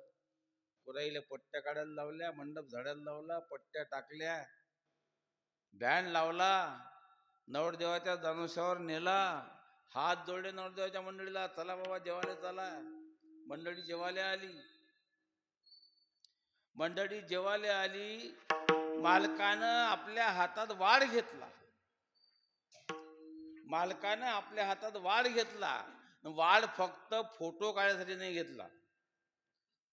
पुराईले पट्ट्या काढायला लावल्या मंडप झाडायला लावला पट्ट्या टाकल्या बँड लावला नवरदेवाच्या दानोशावर नेला हात जोडले नवरदेवाच्या मंडळीला चला बाबा जेवायला चला मंडळी जेवायला आली मंडळी जेवायला आली मालकानं आपल्या हातात वाढ घेतला मालकानं आपल्या हातात वाढ घेतला वाढ फक्त फोटो काढण्यासाठी नाही घेतला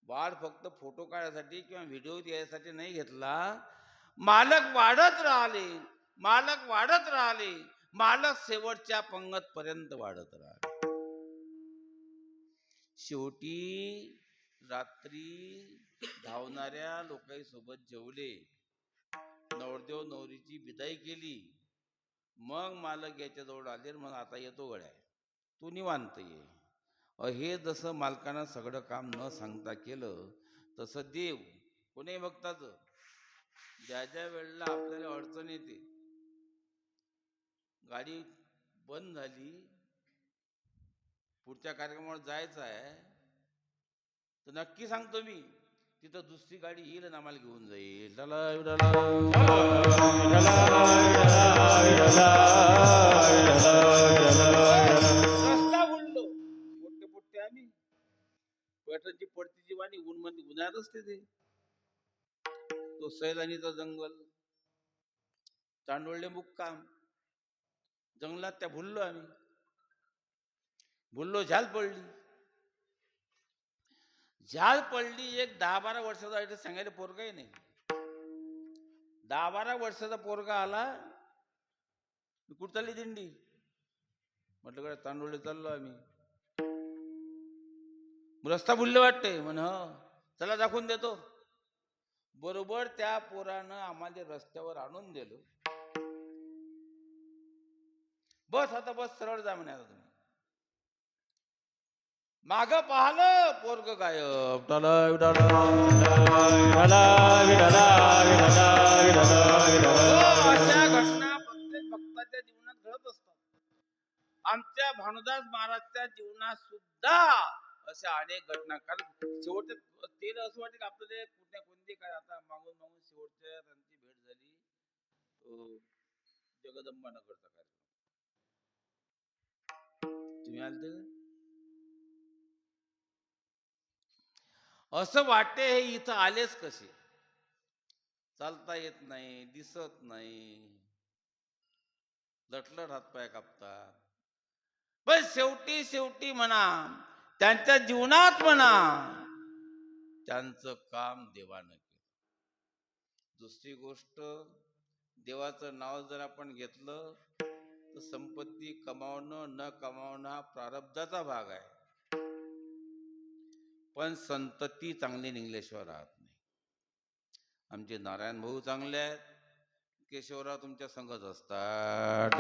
वाढ फक्त फोटो काढण्यासाठी किंवा व्हिडिओ द्यायसाठी नाही घेतला मालक वाढत राहिले मालक वाढत राहिले मालक शेवटच्या पंगत पर्यंत वाढत राहिले शेवटी रात्री धावणाऱ्या लोकांसोबत जेवले नवरदेव नवरीची विदाई केली मग मालक याच्याजवळ आले मग आता येतो गड्या तू निवांत ये हे जसं मालकानं सगळं काम न सांगता केलं तसं देव कोणी भक्ताचं ज्या ज्या वेळेला आपल्याला अडचण येते गाडी बंद झाली पुढच्या कार्यक्रमावर जायचं आहे तर नक्की सांगतो मी तिथं दुसरी गाडी येईल आणि आम्हाला घेऊन जाईल रस्ता बोललो मोठे मोठे आम्ही पैठणची पडतीची वाणी ऊन मध्ये उन्हाळ्यात असते ते तो सैलानीचा जंगल चांडोळले मुक्काम जंगलात त्या भुललो आम्ही भुललो झाल पडली झाल पडली एक 10-12 वर्षाचा इथे सांगायला पोरगाही नाही 10-12 वर्षाचा पोरगा आला कुठं चालली दिंडी म्हटलं कडे तांडोळे चाललो आम्ही रस्ता भुलले वाटते म्हण चला दाखवून देतो बरोबर त्या पोरानं आम्हाला रस्त्यावर आणून दिलं बस आता बस सरळ जा म्हणे आता तुम्ही माग पाहलं पोरग गायब अशा घटना प्रत्येक भक्ताच्या जीवनात घडत असतात आमच्या भानुदास महाराजच्या जीवनात सुद्धा अशा अनेक घटना कारण शेवटच्या तेला असं वाटतं आपल्याला कुठल्या कोणती काय आता मागून मागून शेवटच्या त्यांची भेट झाली जगदंबा नगरचा कार्यक्रम तुम्ही आलते असं वाटते हे इथं आलेच कसे चालता येत नाही दिसत नाही लटलट हातपाय कापतात पण शेवटी शेवटी म्हणा त्यांच्या जीवनात म्हणा त्यांचं काम देवानं केलं दुसरी गोष्ट देवाचं नाव जर आपण घेतलं तर संपत्ती कमावणं न कमावणं हा प्रारब्धाचा भाग आहे, पण संतती चांगली निघल्याशिवाय राहत नाही. आमचे नारायण भाऊ चांगले आहेत, केशवराव तुमच्या संगत असतात.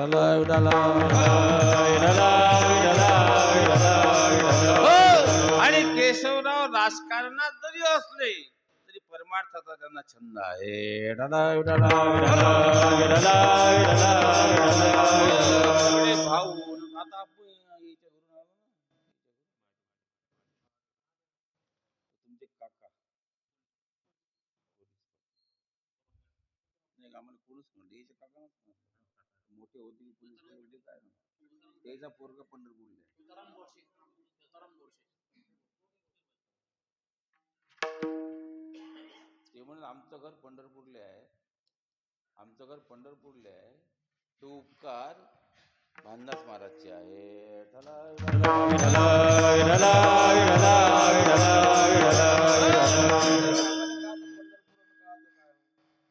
आणि केशवराव राजकारणात जरी असले तरी परमार्थाचा त्यांना छंद आहे. भाऊ आता आपण याच्या घरून आलो ना, तुमचे काका नाही आम्हाला कोणच म्हणले, याचे काका मोठे होते की पोलीस म्हणजे काय ना, त्याचा पोरगा पंढरपूरला ते म्हणून आमचं घर पंढरपूरले आहे, आमचं घर पंढरपूरले आहे, तो उपकार भानदास महाराजचे आहे.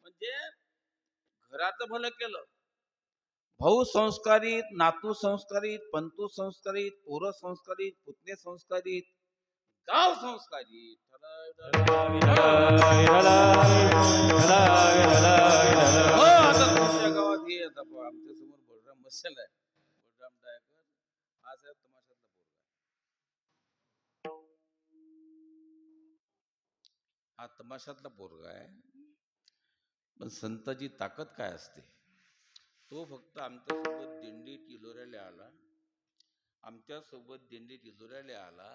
म्हणजे घराचं भलं केलं, भाऊ संस्कारित, नातू संस्कारित, पंतू संस्कारित, पोरं संस्कारित, पुतणे संस्कारित, गाव संस्कारित. आता दुसऱ्या गावात हे आता आमच्या समोर बलराम बसलेला आहे, बलराम डायकर हा साहेब तमाशातला पोरगा आहे, हा तमाशातला पोरगा आहे. पण संताची ताकद काय असते, तो फक्त आमच्यासोबत दिंडीत इलोऱ्याला आला, आमच्यासोबत दिंडीत इलोऱ्याला आला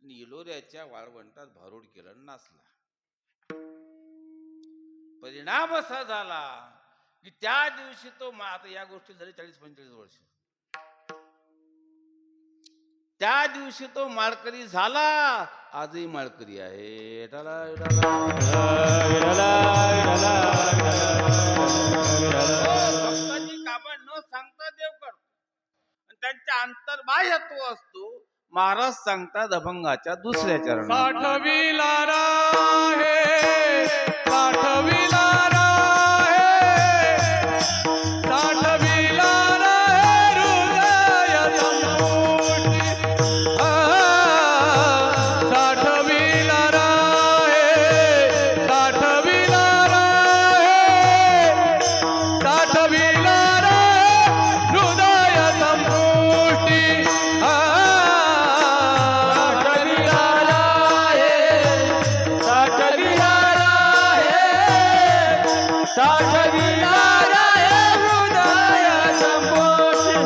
आणि इलोऱ्याच्या वाळवंटात भारूड केला, नाचला. परिणाम असा झाला की त्या दिवशी तो आता या गोष्टी झाली 40-45 वर्ष, त्या दिवशी तो माळकरी झाला, आजही माळकरी आहे. भक्ताची कामं न सांगता देव करतो आणि त्यांच्या अंतर्बाह्यत्व असतो. महाराज सांगतात अभंगाच्या दुसऱ्या चरणात, साठविला राहे, साठविला राहे, साठविला राहे हृदय संपुटी, साठविला राहे, साठविला राहे, साठविला राहे हृदय संपुटी, साठविला राहे हृदय संपुटी,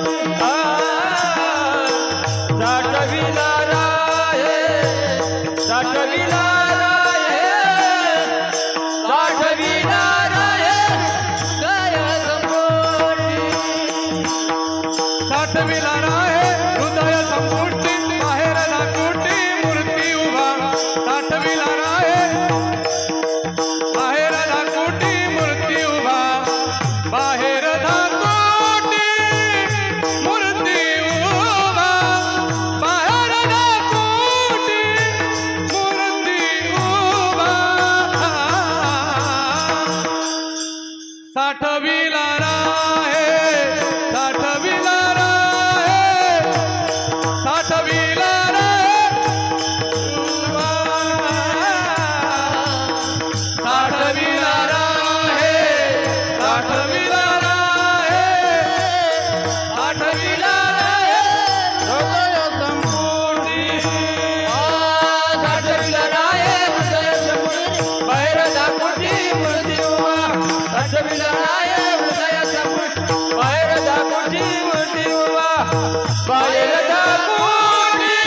साठविला राहे, साठविला राहे, साठविला राहे हृदय संपुटी, साठविला राहे हृदय संपुटी, बाहेर नाकुटी मूर्ती उभा, साठविला राहे बाहेर नाकुटी मूर्ती उभा, बाहेर नाकुटी मूर्ती उभा, बाहेर नाकुटी मूर्ती उभा, साठविला राहे, साठविला राहे, साठविला राहे उभा, साठविला राहे, साठविला राहे, साठविला राहे हृदय संपुटी, साठविला राहे हृदय संपुटी, बाहेर दाखवटी मूर्ती उभा, साठविला राहे हृदय संपुटी, बाहेर दाखवटी मूर्ती उभा, बाहेर दाखवटी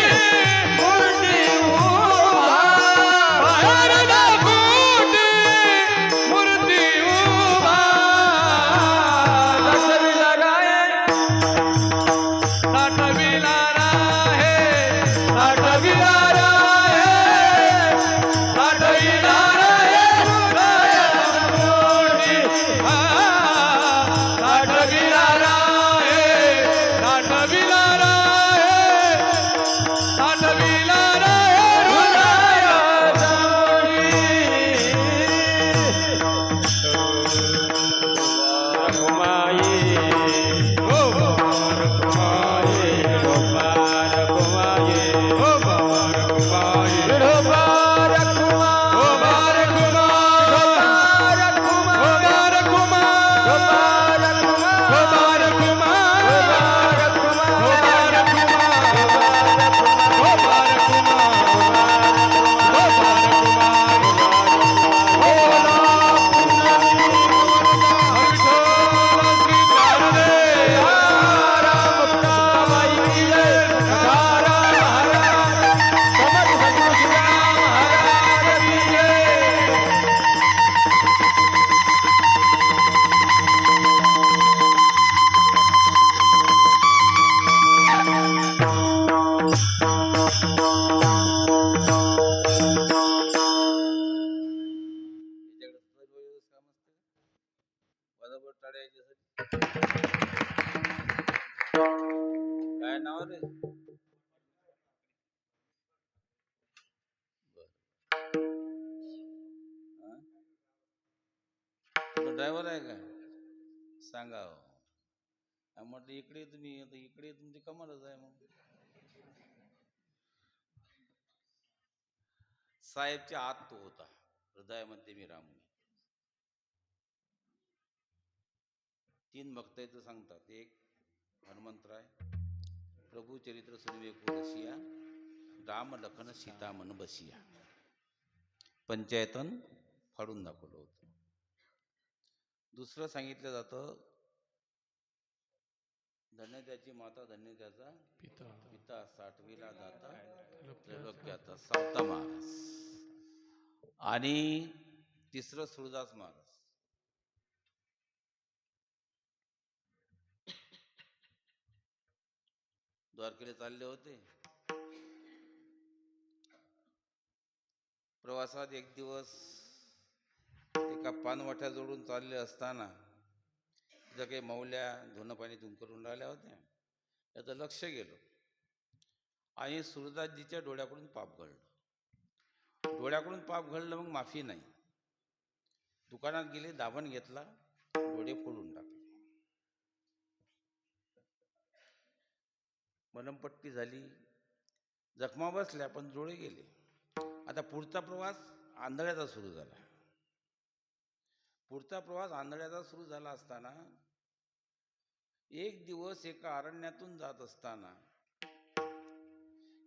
मूर्ती उभा, बाहेर दाखवटी मूर्ती उभा, साठविला राहे, ड्रायव्हर आहे? ड्रायव्हर आहे का? सांगा हो. म्हटलं इकडे तुम्ही आता इकडे तुमची कमालच आहे. मग साहेबच्या आत तो होता, हृदयामध्ये मी राम. 3 भक्त इथं सांगतात. एक हनुमंतराय, प्रभू चरित्र सुनवे रसिया, राम लखन सीता मन बसिया. पंचायतन फाडून दाखवलं होतं. दुसरं सांगितलं जातं, धन्य त्याची माता धन्य त्याचा पिता, साठवीला दाता त्रैलोक्याचा, सावता महाराज. आणि तिसरं सुरदास महाराज. द्वारकेला चालले होते. प्रवासात एक दिवस एका पानवाट्या जोडून चालले असताना तिथं काही मौल्या धुणं पाणी करून राहिल्या होत्या. त्याचं लक्ष गेलं आणि सुरदासजीच्या डोळ्याकडून पाप घडलं. डोळ्याकडून पाप घडलं, मग माफी नाही. दुकानात गेले, दाभण घेतला, डोळे फोडून टाकले. मलमपट्टी झाली, जखमा बसल्या, पण डोळे गेले. आता पुढचा प्रवास आंधळ्याचा सुरू झाला. पुढचा प्रवास आंधळ्याचा सुरू झाला असताना एक दिवस एका अरण्यातून जात असताना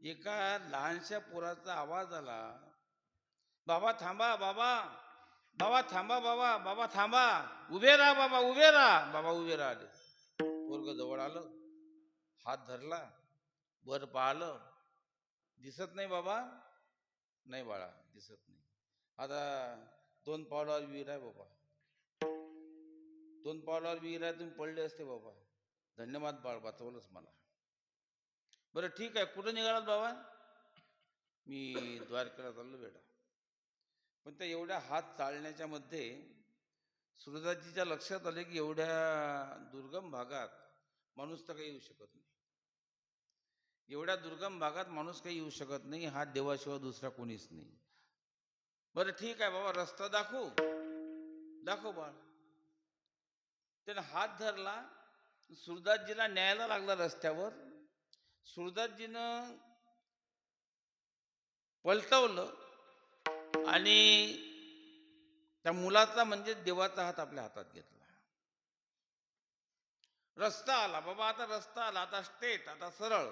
एका लहानशा पोराचा आवाज आला, बाबा थांबा, बाबा बाबा थांबा, बाबा बाबा थांबा, उभे राहा बाबा, उभे राहा. बाबा उभे राहिले. पोरग जवळ आलं, हात धरला, वर पाहिलं, दिसत नाही बाबा. नाही बाळा, दिसत नाही. आता 2 पावलावर विहीर आहे बाबा, 2 पावलावर विहीर आहे, तुम्ही पडले असते बाबा. धन्यवाद बाळ, वाचवलंच मला. बरं ठीक आहे, कुठं निघालात बाबा? मी द्वारकेला चाललो बेटा. पण त्या एवढ्या हात चालण्याच्या मध्ये सुरदासजीच्या लक्षात आले की एवढ्या दुर्गम भागात माणूस तर काही येऊ शकत नाही. एवढ्या दुर्गम भागात माणूस काही येऊ शकत नाही, हा देवाशिवाय दुसरा कोणीच नाही. बरं ठीक आहे बाबा, रस्ता दाखव बाळ. त्याने हात धरला, सुरदासजीला न्यायला लागला रस्त्यावर. सुरदासजीनं पलटवलं आणि त्या मुलाचा म्हणजे देवाचा हात आपल्या हातात घेतला. रस्ता आला बाबा, आता रस्ता आला, आता स्ट्रेट, आता सरळ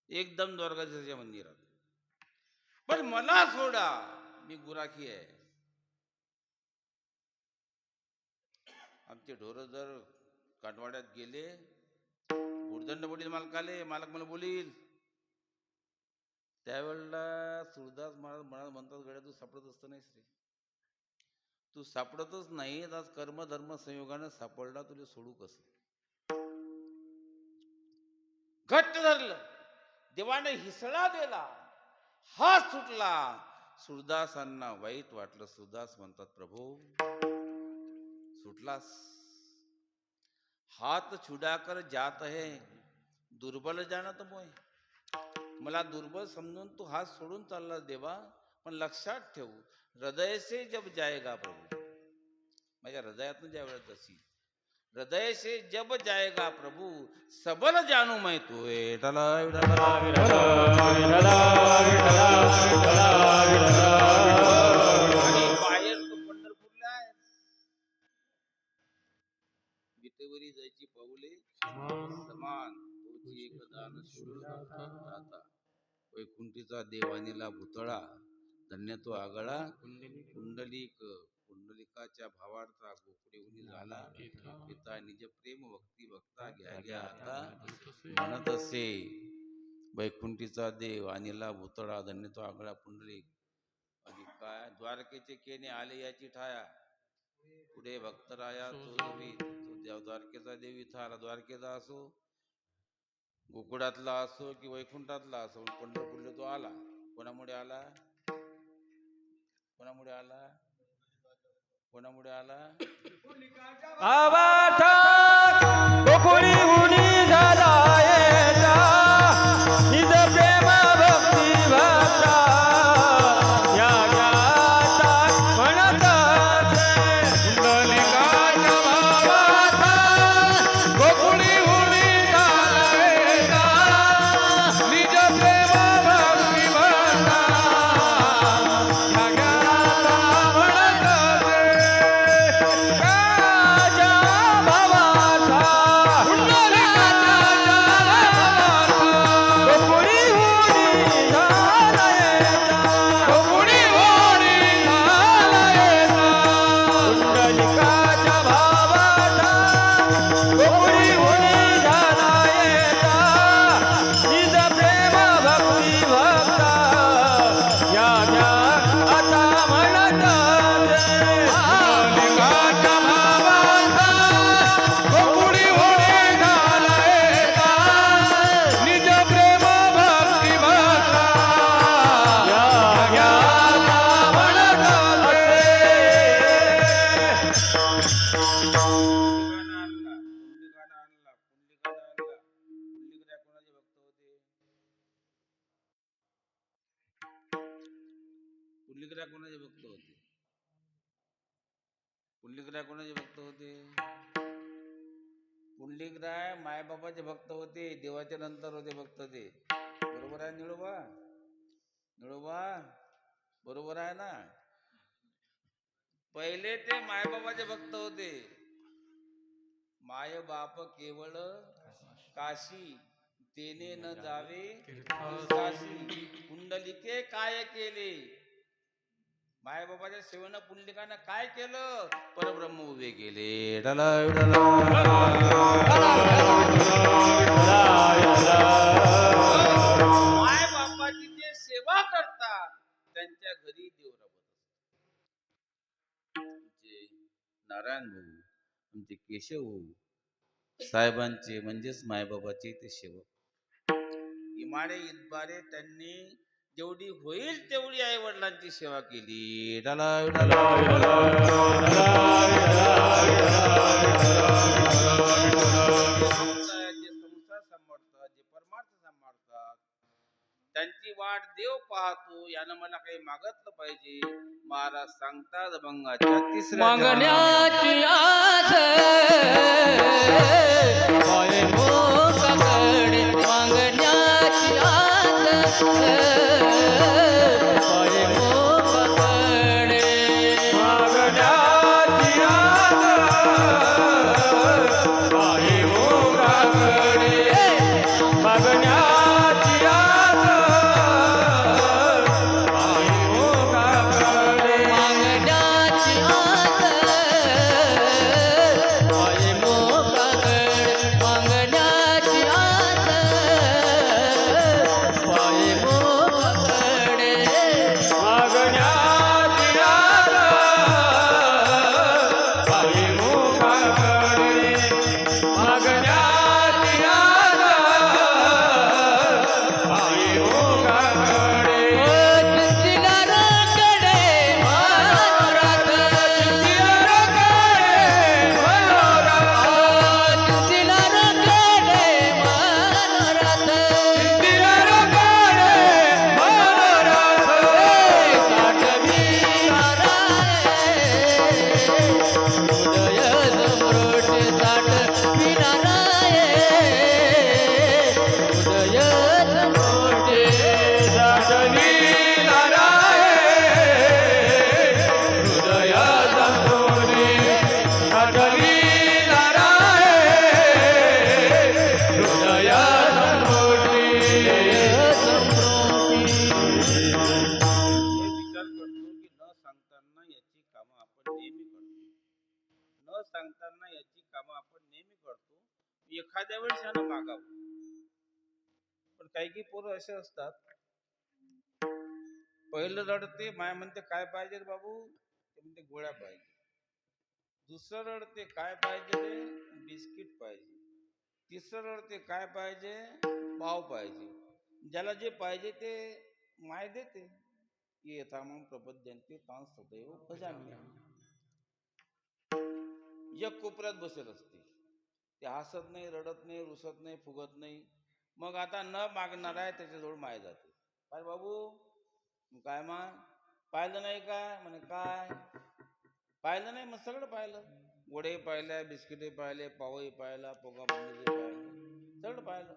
एकदम द्वारकाधीशाच्या मंदिरात. पण मला सोडा, मी गुराखी आहे. आमचे ढोरं जर काटवाड्यात गेले, भुर्दंड बोलील मालकाले, मालक मला बोलील. त्यावेळेला सुरदास महाराज म्हणतात, गड्या तू सापडत असतं नाहीस रे, तू सापडतच नाही. आज कर्मधर्म संयोगाने सापडला, तुला सोडू कसं? घट्ट धरलं, देवाने हिसळा दिला, हात सुटला. सुरदासांना वाईट वाटलं. सुरदास म्हणतात, प्रभू सुटलास, हात छुडाकर जात है, दुर्बल जानत मोय. मला दुर्बल समजून तू हात सोडून चालला देवा, पण लक्षात ठेव, हृदय से जब जाएगा प्रभू, माझ्या हृदयातून ज्या वेळेस जाशील, हृदय से जब जाएगा प्रभू, सबल जानू मैं तू. आणि बाहेर तू पंढरपूरला आहे. विटेवरी जायची पाऊले समान, तोची एक दान शूळ. वैकुंठीचा देवानीला भुतळा, धन्य तो आगळा. पुंडलिकाच्या भावार्था गोकुळे उनी झाला. पिता निज प्रेम भक्ती भक्ता घ्या घ्या आता. म्हणत असे वैकुंठीचा देव अनिला भुतळा, धन्य तो आगळा पुंडलिक. आणि काय द्वारकेचे केने आले याची ठाया, पुढे भक्तराया तो द्वारकेचा देव इथं आला. द्वारकेचा असो, गोकुळातला असो की वैकुंठातला असो, पंढरपूरला तो आला. कोणामुळे आला? कोणामुळे आला? कोणामुळे आला? आवाज गोकुळी उनी झाला पुंडलिकराय कोणाचे भक्त होते? पुंडलिकराय कोणाचे भक्त होते? पुंडलिकराय मायबापाचे भक्त होते, देवाच्या नंतर होते भक्त ते. बरोबर आहे निळोबा? निळोबा बरोबर आहे ना? पहिले ते मायबापाचे भक्त होते. माय बाप केवळ काशी, तेने न जावे काशी. पुंडलिके काय केले? मायबापाच्या सेवेनं पुंडलिकानं काय केलं? परब्रह्म उभे केले. माय बापाची जे सेवा करतात त्यांच्या घरी देव राबत असतात. आमचे नारायण भाऊ, आमचे केशव भाऊ साहेबांचे म्हणजेच मायबाबाचे ते सेवक इमाडे इतबारे त्यांनी जेवढी होईल तेवढी आई वडिलांची सेवा केली. जे संसार सांभाळतात, जे परमार्थ सांभाळतात त्यांची वाट देव पाहतो. यानं मला काही मागितलं पाहिजे. महाराज सांगतात भंगाच्या तिसऱ्या मागण्याची आस पाय मोकाकडे, मागण्याची आस पाय मोकाकडे, मागण्याची आस पाय मोकाकडे, मागण्याची आस पाय मोकाकडे, मागण्याची आस पाय मोकाकडे, मागण्याची आस पाय मोकाकडे, मागण्याची आस पाय मोकाकडे, मागण्याची आस पाय मोकाकडे. चिंचिनाराकडे मनोरथ, चिंचिनाराकडे मनोरथ, चिंचिनाराकडे मनोरथ, चिंचिनाराकडे मनोरथ. साठवी नाराये हृदय सम्रोटे, साठवी नाराये हृदय सम्रोटे, साठवी नाराये हृदय संतोषी, साठवी नाराये हृदय संतोषी. हे विचार करतो की न सांगताना याची कामं आपण नेहमी करतो. न सांगताना याची कामं आपण नेहमी करतो. एखाद्या वेळेस यानं मागावं. पण काही काही पोरं असे असतात, पहिलं रडते माय म्हणते काय पाहिजे रे बाबू? ते म्हणते गोळ्या पाहिजे. दुसरं रडते काय पाहिजे रे? बिस्किट पाहिजे. तिसरं रडते काय पाहिजे? पाव पाहिजे. ज्याला जे पाहिजे ते माय देते. येतामं प्रपद्यन्ते तां सदैव भजाम्यहम्. एक कोपऱ्यात बसेल असते. ते हसत नाही, रडत नाही, रुसत नाही, फुगत नाही. मग आता न मागणार आहे त्याच्याजवळ माय जाते. काय बाबू काय माय पाहिलं नाही काय? म्हणे काय पाहिलं नाही? मग सगळं पाहिलं. वडे पाहिल्या, बिस्किटे पाहिले, पावही पाहिला, पोगा बंदीचे पाहिलं, सगळं पाहिलं.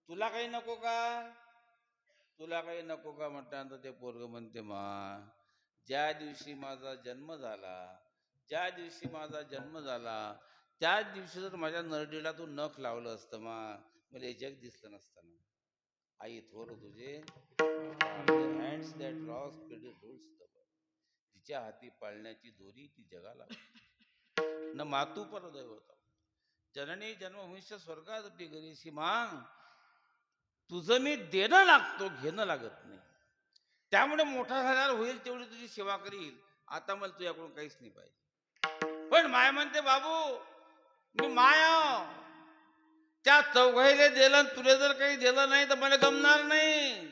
तुला काही नको का? तुला काही नको का म्हटल्यानंतर ते पोरग म्हणते मा ज्या दिवशी माझा जन्म झाला, ज्या दिवशी माझा जन्म झाला त्याच दिवशी जर माझ्या नरडीला तू नख लावलं असतं मा, मला हे जग दिसलं नसतं ना. आई थोर तुझे hands that Ross rules the world. तिच्या हाती पाळण्याची दोरी ती जगाला न मातू परदैवता जननी जन्मभूमीच्या स्वर्गात गरीशी मांग. तुझं मी देणं लागतो, घेणं लागत नाही. त्यामुळे मोठा झाल्यावर होईल तेवढी तुझी सेवा करील. आता मला तुझ्याकडून काहीच नाही पाहिजे. पण माय म्हणते बाबू मी माया त्या चौघाईले दिलं, तुला जर काही दिलं नाही तर मला गमणार नाही.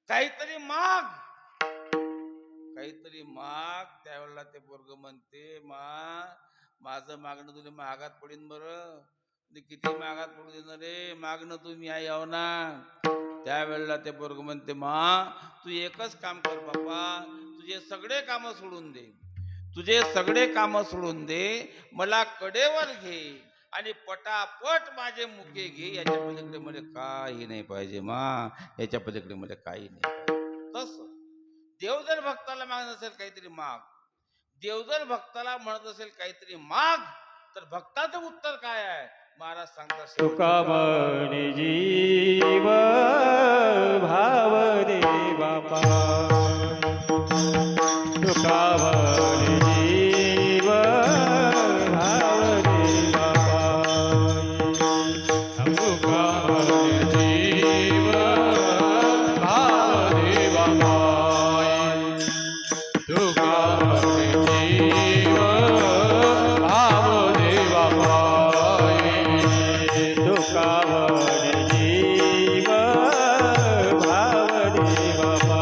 काहीतरी माग, काहीतरी माग. त्यावेळेला ते पोरग म्हणते मा माझं मागणं तुला महागात पडीन. बरं किती मागात पडू देणार रे? मागणं तुम्ही आई याव ना. त्यावेळेला ते पोरग म्हणते मा तू एकच काम कर बापा, तुझे सगळे काम सोडून दे, तुझे सगळे काम सोडून दे, मला कडेवर घे आणि पटापट माझे मुके घे, याच्या पलीकडे मला काही नाही पाहिजे मा, याच्या पलीकडे मला काही नाही पाहिजे. तस देव जर भक्ताला मागत असेल काहीतरी माग, देव जर भक्ताला म्हणत असेल काहीतरी माग, तर भक्ताचं उत्तर काय आहे महाराज सांगतात. तुका म्हणे जीव भाव दे बापा, तुका म्हणे जीव भाव दे बापा, तुका म्हणे जीव भाव दे बाबा, तुका म्हणे जीव भाव दे बाबा, तुका म्हणे जीव भाव दे बापा,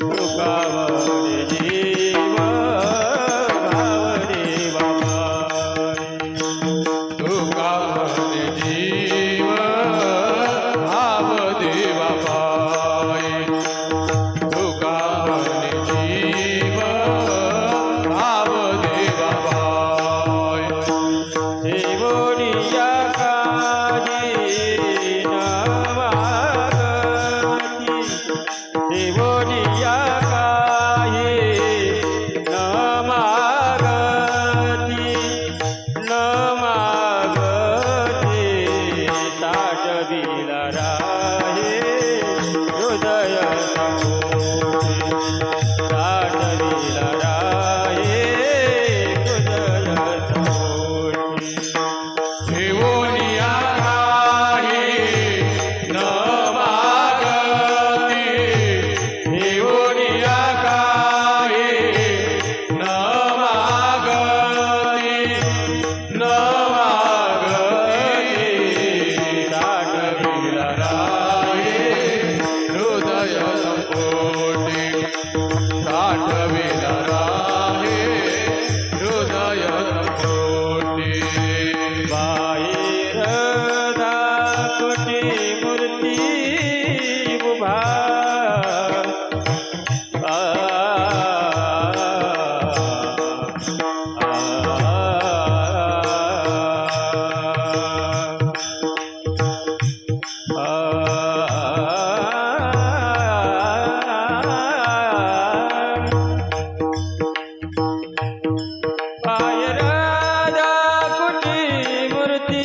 तुका म्हणे जीव भाव दे बापा, तुका म्हणे जीव भाव दे बाबा, तुका म्हणे जीव भाव दे बाबा, देवोनिया काजी न मागती, देवोनिया काही न मागती, न मागती, साठविला राहे हृदय सखोटे, साठविला राहे हृदय सखोटे. देवोनिया काही न मागती, देवोनिया काही न मागती, न मागती, साठविला राहे हृदय संपोटी, साठविला राहे हृदय संपोटी. बाहेर दाखवते मूर्ती उभा, बाहेर दाखवते मूर्ती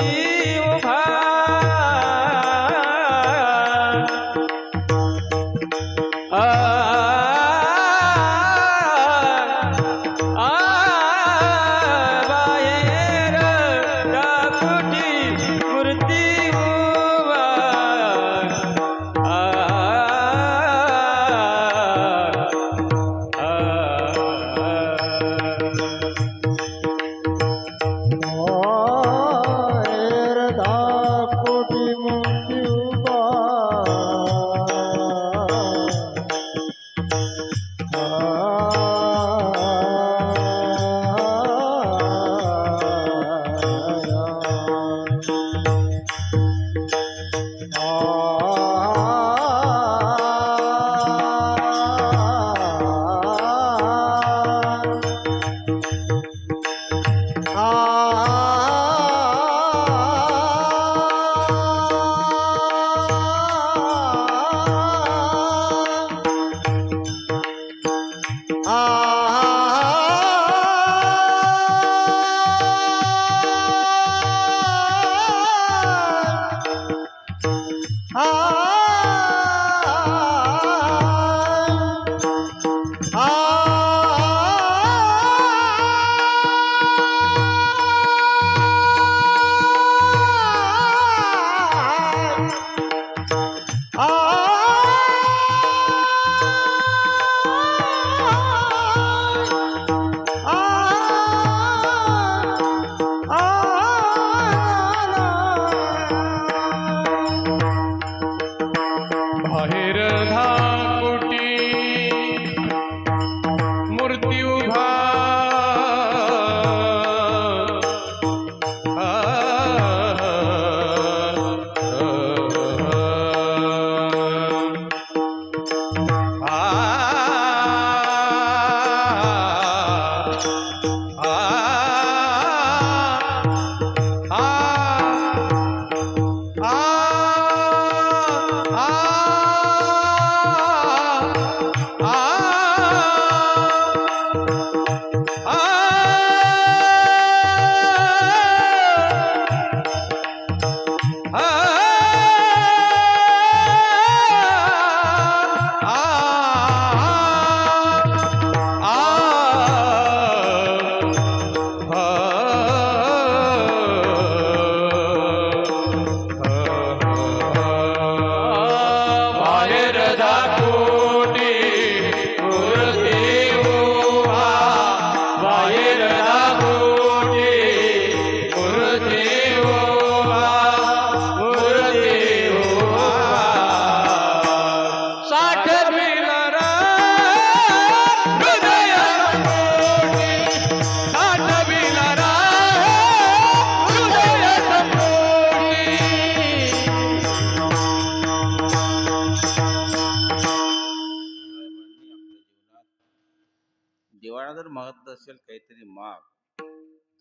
त्यांना जर मागत असेल काहीतरी माग,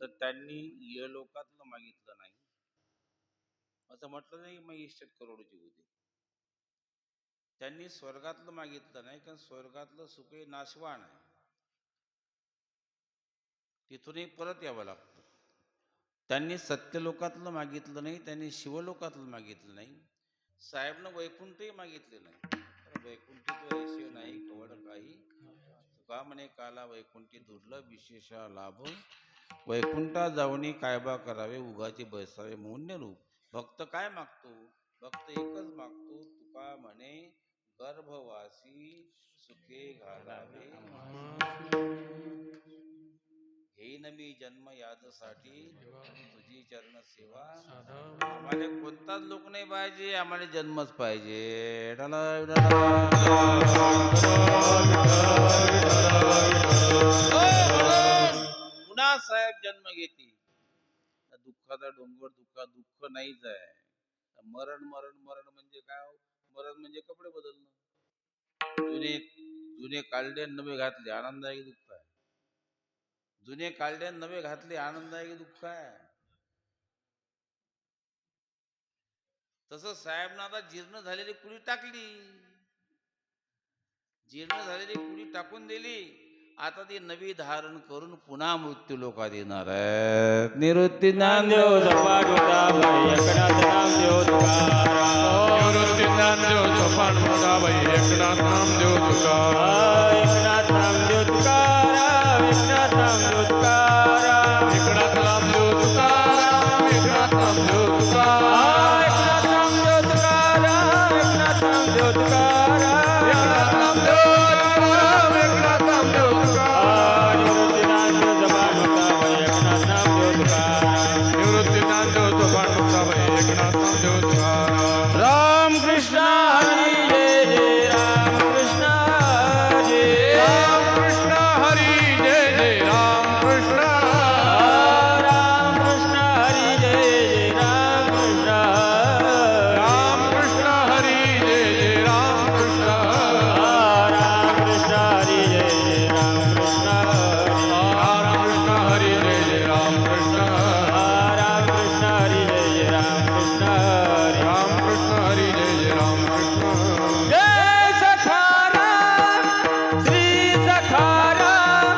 तर त्यांनी लोकातलं मागितलं नाही. असं म्हटलं नाही मग इष्ट करोडची होती. त्यांनी स्वर्गातलं मागितलं नाही, कारण स्वर्गातलं सुख हे नाशवान आहे, तिथूनही परत यावं लागतं. त्यांनी सत्यलोकातलं मागितलं नाही, त्यांनी शिवलोकातलं मागितलं नाही. साहेबनं वैकुंठही मागितले नाही. वैकुंठी तो ऐसे नाही कवड काही, तुका म्हणे काला वैकुंठी दुर्लभ विशेषा लाभ, वैकुंठा जाऊनी कायबा करावे उगाची बैसावे मौन्य रूप. भक्त काय मागतो? भक्त एकच मागतो, तुका म्हणे गर्भवासी सुखे घालावे, घेईन मी जन्म यादसाठी तुझी चरण सेवा. आम्हाला कोणताच लोक नाही पाहिजे, आम्हाला जन्मच पाहिजे. पुन्हा साहेब जन्म घेतील. दुःखाचा डोंगर दुःख नाहीच आहे. मरण मरण मरण म्हणजे काय? मरण म्हणजे कपडे बदलणं. जुने जुने काढले नवे घातले, आनंददायी दुःख आहे. जुने काढले नवे घातले, आनंददायी दुःख आहे. तसं साहेबनं आता जीर्ण झालेली कुडी टाकली, जीर्ण झालेली कुडी टाकून दिली. आता ती नवी धारण करून पुन्हा मृत्यू लोकात येणार आहे. निवृत्ती ज्ञानदेव सपाटोटाबाई एकनाथ नामदेव तुकाराम. निवृत्ती ज्ञानदेव सपाटोटाबाई एकनाथ नामदेव तुकाराम. एकनाथ नामदेव तुकाराम. एकनाथ नामदेव तुकाराम. एकनाथ नामदेव तुकाराम. एकनाथ नामदेव तुकाराम. एकनाथ नामदेव तुकाराम. एकनाथ नामदेव तुकाराम. एकनाथ नामदेव तुकाराम. एकनाथ नामदेव तुकाराम. निवृत्ती ज्ञानदेव सपाटोटाबाई एकनाथ नामदेव तुकाराम. निवृत्ती ज्ञानदेव सपाटोटाबाई एकनाथ नामदेव तुकाराम. राम कृष्ण हरी जय जय राम कृष्ण जय राम कृष्ण हरी जय जय राम कृष्ण. राम कृष्ण हरी जय जय राम कृष्ण. राम कृष्ण हरी जय जय राम कृष्ण. राम कृष्ण हरी जय जय राम कृष्ण. राम कृष्ण हरी जय जय राम कृष्ण. राम कृष्ण हरी जय जय राम कृष्ण. राम कृष्ण हरी जय जय राम कृष्ण. जय सखाराम श्री सखाराम.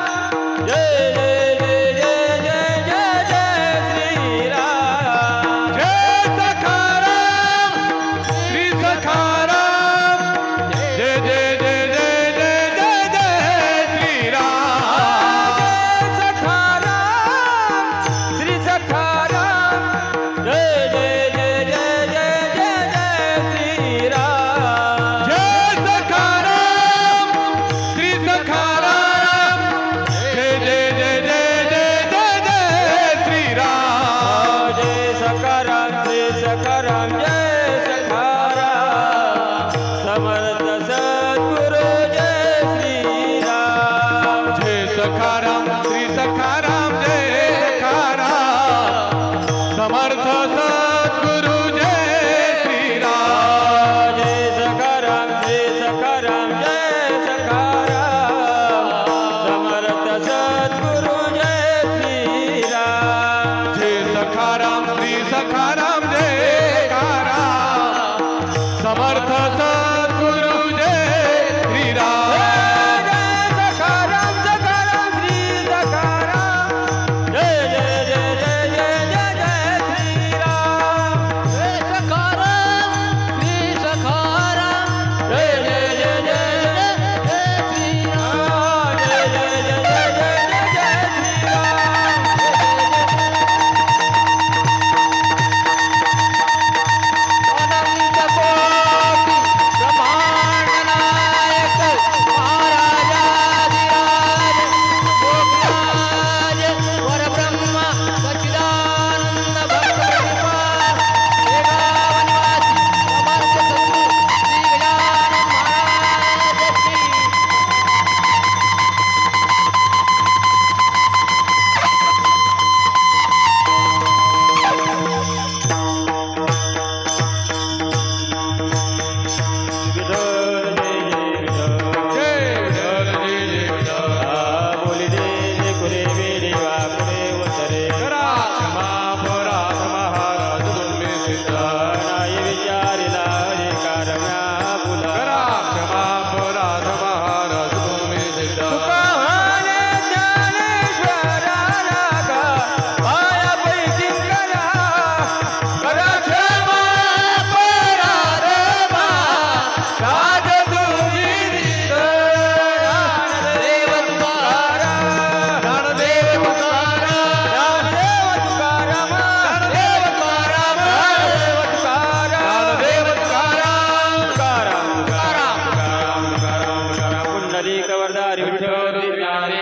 जय जय जय जय जय जय जय श्री राम. जय सखाराम श्री सखाराम. जय जय जय जय जय जय जय श्री राम. जय सखाराम श्री सखाराम. जय जय जय जय जय जय जय श्री राम. जय सखाराम श्री सखाराम. जय जय जय जय जय जय जय श्री राम. जय सखाराम श्री सखाराम. जय सखाराम समर्थ सद्गुरु जय श्री राम. जय सखाराम श्री सखाराम. जय सखाराम समर्थ सद्गुरु जय श्री राम. जय सखाराम श्री सखाराम. जय सखाराम समर्थ सद्गुरु जय श्री राम. जय सखाराम श्री सखाराम. जय सखाराम समर्थ सद्गुरु जय श्री राम. जय सखाराम सखाराम श्री सखाराम. जय जय जय जय जय जय जय श्री राम. जय सखाराम श्री सखाराम. जय जय जय जय जय जय श्री राम. जय जय जय जय जय जय श्री राम. हरी कवरदारी विठ्ठल